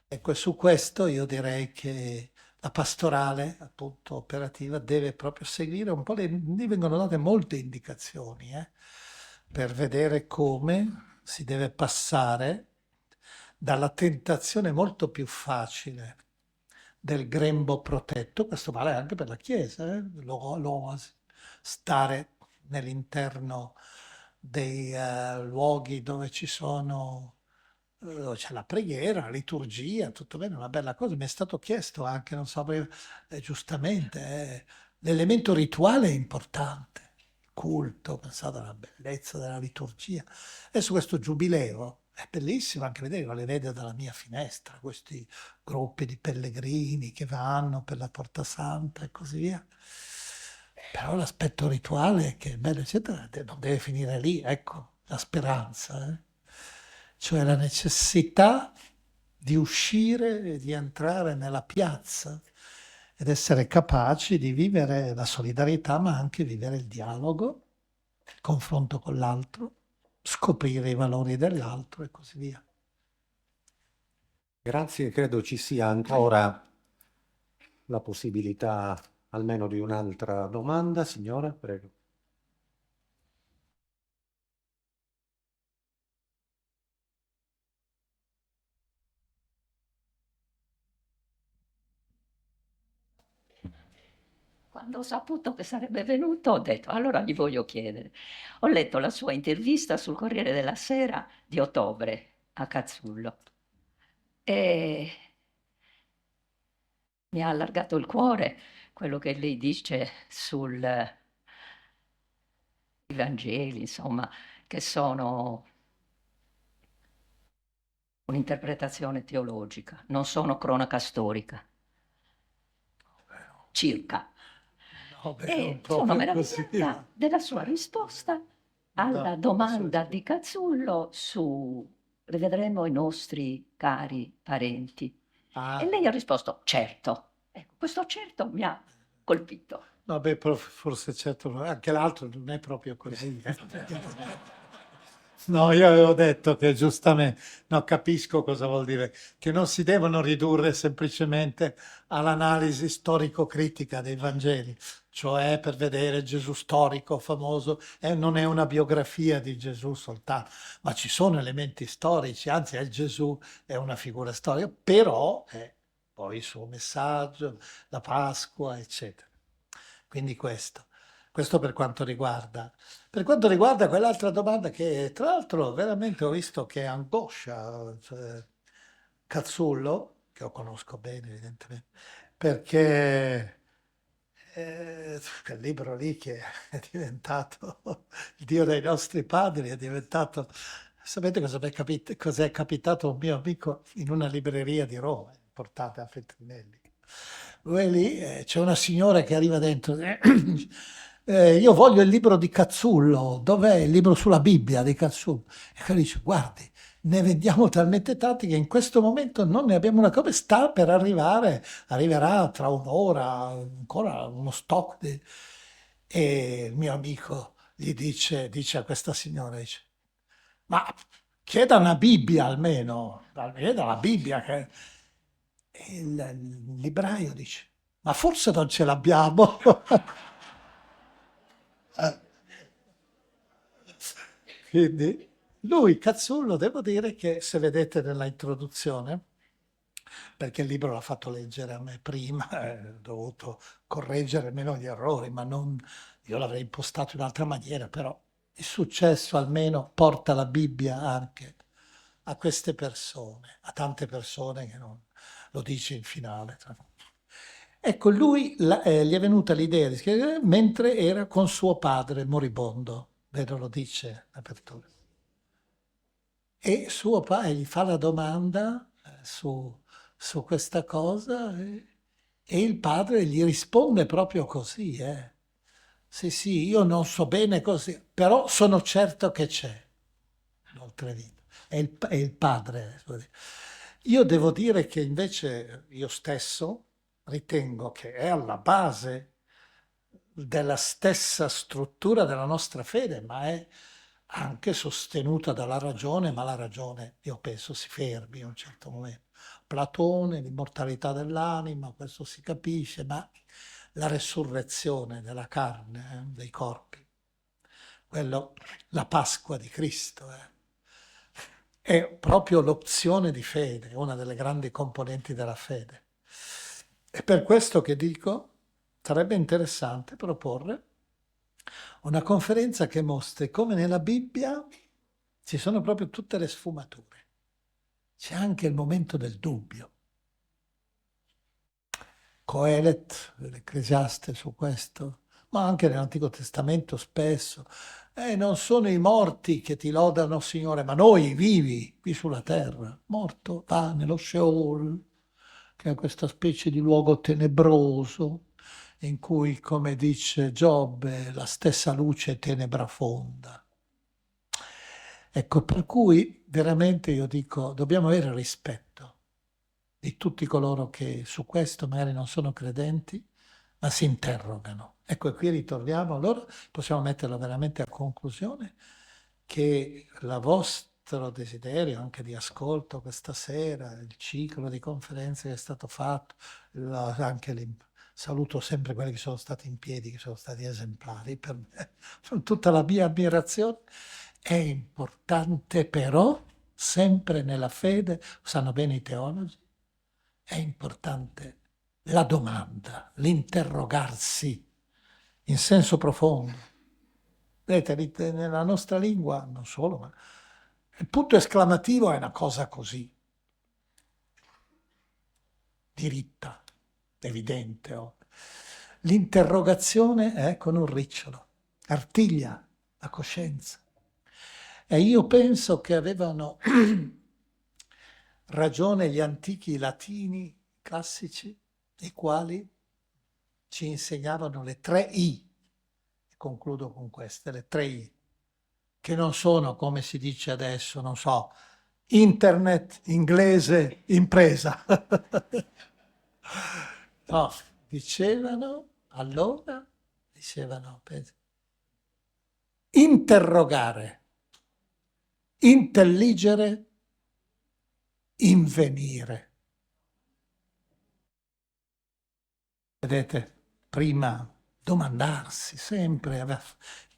Ecco, su questo io direi che la pastorale, appunto, operativa deve proprio seguire un po', gli vengono date molte indicazioni, per vedere come si deve passare dalla tentazione molto più facile del grembo protetto, questo vale anche per la Chiesa, l'oasi, stare nell'interno dei luoghi dove ci sono, dove c'è la preghiera, la liturgia, tutto bene, una bella cosa. Mi è stato chiesto anche, non so, giustamente, l'elemento rituale è importante. culto, pensate alla bellezza della liturgia. E su questo giubileo è bellissimo anche vedere, io le vedo dalla mia finestra, questi gruppi di pellegrini che vanno per la Porta Santa e così via. Però l'aspetto rituale, che è bello, eccetera, non deve finire lì, ecco, la speranza, cioè la necessità di uscire e di entrare nella piazza ed essere capaci di vivere la solidarietà, ma anche vivere il dialogo, il confronto con l'altro, scoprire i valori dell'altro e così via. Grazie, credo ci sia ancora la possibilità almeno di un'altra domanda. Signora, prego. Quando ho saputo che sarebbe venuto, ho detto, allora gli voglio chiedere. Ho letto la sua intervista sul Corriere della Sera di ottobre a Cazzullo e mi ha allargato il cuore quello che lei dice sui Vangeli, insomma, che sono un'interpretazione teologica, non sono cronaca storica. Circa. No, beh, E non sono proprio così. meravigliata della sua risposta alla No, domanda di Cazzullo su rivedremo i nostri cari parenti. E lei ha risposto certo. Ecco, questo certo mi ha colpito. Vabbè, forse certo, anche l'altro non è proprio così. No, io avevo detto che giustamente, no, capisco cosa vuol dire, che non si devono ridurre semplicemente all'analisi storico-critica dei Vangeli, cioè per vedere Gesù storico, famoso, e non è una biografia di Gesù soltanto, ma ci sono elementi storici, anzi è Gesù, è una figura storica, però è poi il suo messaggio, la Pasqua, eccetera. Quindi questo per quanto riguarda. Per quanto riguarda quell'altra domanda che tra l'altro veramente ho visto che angoscia, cioè, Cazzullo, che lo conosco bene evidentemente, perché quel libro lì che è diventato il Dio dei nostri padri, è diventato... Sapete cos'è capitato a un mio amico in una libreria di Roma, portata a Feltrinelli? Lui è lì, c'è una signora che arriva dentro, io voglio il libro di Cazzullo, dov'è il libro sulla Bibbia di Cazzullo? E lui dice, guardi, ne vendiamo talmente tanti che in questo momento non ne abbiamo una copia, sta per arrivare, arriverà tra un'ora, ancora uno stock. E il mio amico gli dice a questa signora, dice, ma chieda una Bibbia almeno, chieda la Bibbia. E il libraio dice, ma forse non ce l'abbiamo. Quindi lui, Cazzullo, devo dire che se vedete nella introduzione, perché il libro l'ha fatto leggere a me prima, ho dovuto correggere meno gli errori, ma non, io l'avrei impostato in un'altra maniera, però il successo almeno porta la Bibbia anche a queste persone, a tante persone che non lo dice in finale. Ecco, lui gli è venuta l'idea di scrivere mentre era con suo padre moribondo, vero lo dice l'apertura. E suo padre gli fa la domanda su questa cosa e il padre gli risponde proprio così. Sì, sì, io non so bene così, però sono certo che c'è. L'oltrevita. È il padre. Io devo dire che invece io stesso ritengo che è alla base della stessa struttura della nostra fede, ma è anche sostenuta dalla ragione, ma la ragione, io penso, si fermi in un certo momento. Platone, l'immortalità dell'anima, questo si capisce, ma la resurrezione della carne, dei corpi, quello, la Pasqua di Cristo, è proprio l'opzione di fede, una delle grandi componenti della fede. È per questo che dico, sarebbe interessante proporre una conferenza che mostri come nella Bibbia ci sono proprio tutte le sfumature. C'è anche il momento del dubbio. Coelet, l'Ecclesiaste su questo, ma anche nell'Antico Testamento spesso. Non sono i morti che ti lodano, Signore, ma noi vivi qui sulla terra. Morto va nello Sheol, che è questa specie di luogo tenebroso, in cui, come dice Giobbe, la stessa luce è tenebra fonda. Ecco, per cui veramente io dico, dobbiamo avere rispetto di tutti coloro che su questo magari non sono credenti, ma si interrogano. Ecco, e qui ritorniamo, allora possiamo metterlo veramente a conclusione, che il vostro desiderio anche di ascolto questa sera, il ciclo di conferenze che è stato fatto, saluto sempre quelli che sono stati in piedi, che sono stati esemplari per me, con tutta la mia ammirazione. È importante però, sempre nella fede, sanno bene i teologi, è importante la domanda, l'interrogarsi in senso profondo. Vedete, nella nostra lingua, non solo, ma il punto esclamativo è una cosa così, diritta, evidente. L'interrogazione è con un ricciolo, artiglia la coscienza. E io penso che avevano ragione gli antichi latini classici, i quali ci insegnavano le 3 I. E concludo con queste, le 3 I, che non sono, come si dice adesso, non so, internet, inglese, impresa. No, dicevano, interrogare, intelligere, invenire. Vedete, prima domandarsi sempre,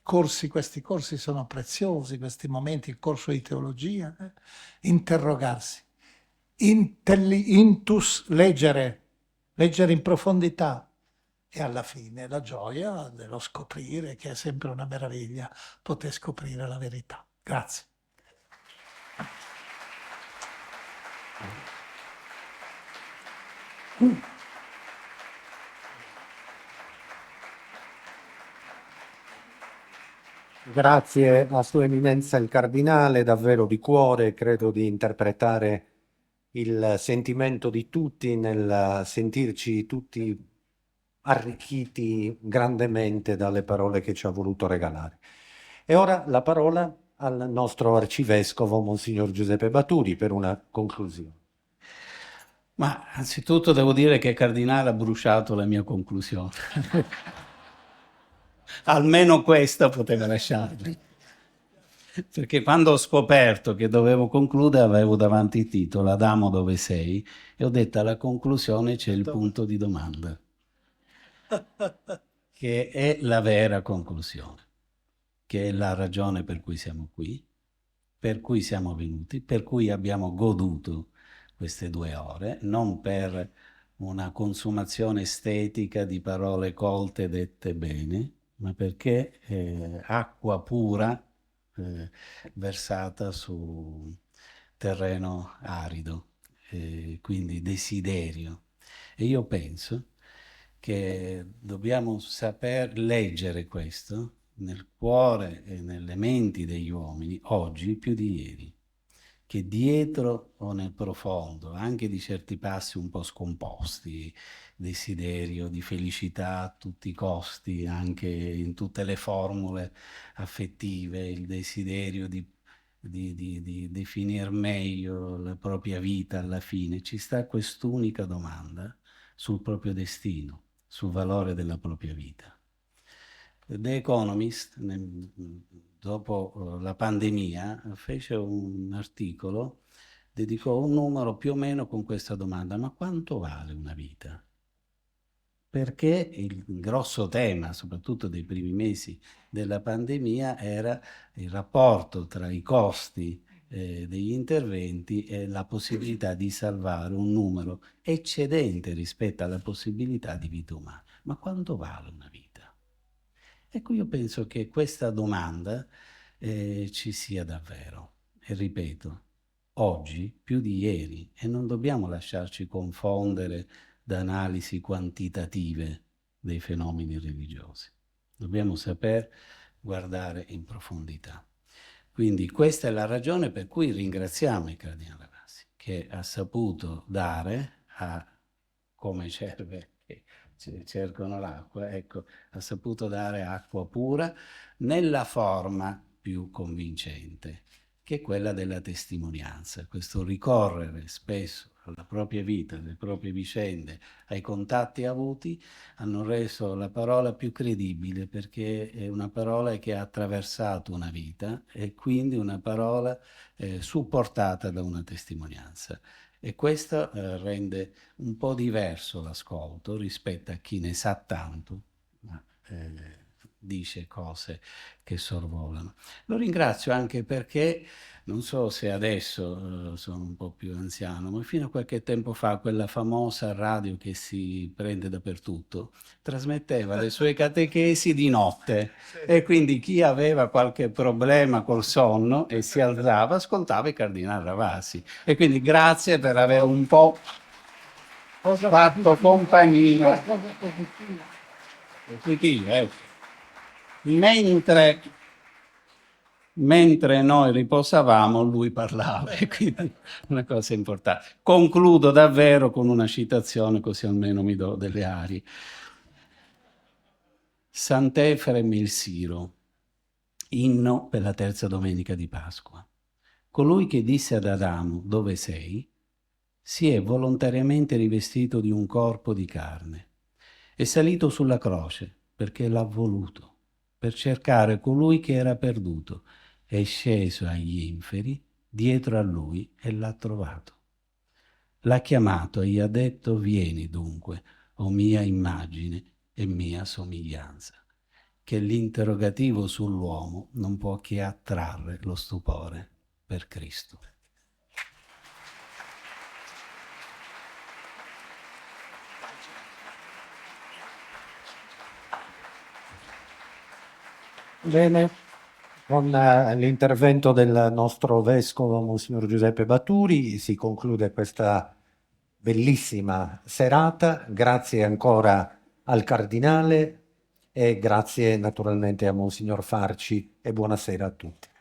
questi corsi sono preziosi, questi momenti, il corso di teologia, interrogarsi, leggere in profondità e alla fine la gioia dello scoprire, che è sempre una meraviglia, poter scoprire la verità. Grazie. Grazie a Sua Eminenza il Cardinale, davvero di cuore, credo di interpretare il sentimento di tutti nel sentirci tutti arricchiti grandemente dalle parole che ci ha voluto regalare. E ora la parola al nostro arcivescovo, Monsignor Giuseppe Baturi, per una conclusione. Ma anzitutto devo dire che il Cardinale ha bruciato la mia conclusione. Almeno questa poteva lasciarmi. Perché quando ho scoperto che dovevo concludere avevo davanti il titolo Adamo dove sei? E ho detto alla conclusione c'è il punto di domanda, che è la vera conclusione, che è la ragione per cui siamo qui, per cui siamo venuti, per cui abbiamo goduto queste 2 ore, non per una consumazione estetica di parole colte dette bene, ma perché acqua pura versata su terreno arido, quindi desiderio. E io penso che dobbiamo saper leggere questo nel cuore e nelle menti degli uomini oggi più di ieri, che dietro o nel profondo, anche di certi passi un po' scomposti, desiderio di felicità a tutti i costi, anche in tutte le formule affettive, il desiderio di definire meglio la propria vita alla fine, ci sta quest'unica domanda sul proprio destino, sul valore della propria vita. The Economist, dopo la pandemia, fece un articolo, dedicò un numero più o meno con questa domanda: ma quanto vale una vita? Perché il grosso tema, soprattutto dei primi mesi della pandemia, era il rapporto tra i costi degli interventi e la possibilità di salvare un numero eccedente rispetto alla possibilità di vita umana. Ma quanto vale una vita? Ecco, io penso che questa domanda ci sia davvero. E ripeto, oggi più di ieri, e non dobbiamo lasciarci confondere da analisi quantitative dei fenomeni religiosi. dobbiamo saper guardare in profondità. Quindi questa è la ragione per cui ringraziamo il Cardinale Ravasi, che ha saputo dare come cerve che cercano l'acqua, ecco, ha saputo dare acqua pura nella forma più convincente, che è quella della testimonianza, questo ricorrere spesso alla propria vita, alle proprie vicende, ai contatti avuti, hanno reso la parola più credibile, perché è una parola che ha attraversato una vita e quindi una parola supportata da una testimonianza. E questo rende un po' diverso l'ascolto rispetto a chi ne sa tanto, ma dice cose che sorvolano. Lo ringrazio anche perché, non so se adesso sono un po' più anziano, ma fino a qualche tempo fa quella famosa radio che si prende dappertutto trasmetteva le sue catechesi di notte, e quindi chi aveva qualche problema col sonno e si alzava ascoltava il Cardinale Ravasi. E quindi grazie per aver un po' fatto compagnia. Mentre noi riposavamo, lui parlava, e quindi una cosa importante. Concludo davvero con una citazione, così almeno mi do delle arie. Sant'Efrem il Siro, inno per la terza domenica di Pasqua. Colui che disse ad Adamo: dove sei? Si è volontariamente rivestito di un corpo di carne. È salito sulla croce perché l'ha voluto, per cercare colui che era perduto. È sceso agli inferi dietro a lui e l'ha trovato. L'ha chiamato e gli ha detto: vieni dunque, o mia immagine e mia somiglianza. Che l'interrogativo sull'uomo non può che attrarre lo stupore per Cristo. Bene, con l'intervento del nostro vescovo Monsignor Giuseppe Baturi si conclude questa bellissima serata. Grazie ancora al Cardinale e grazie naturalmente a Monsignor Farci e buonasera a tutti.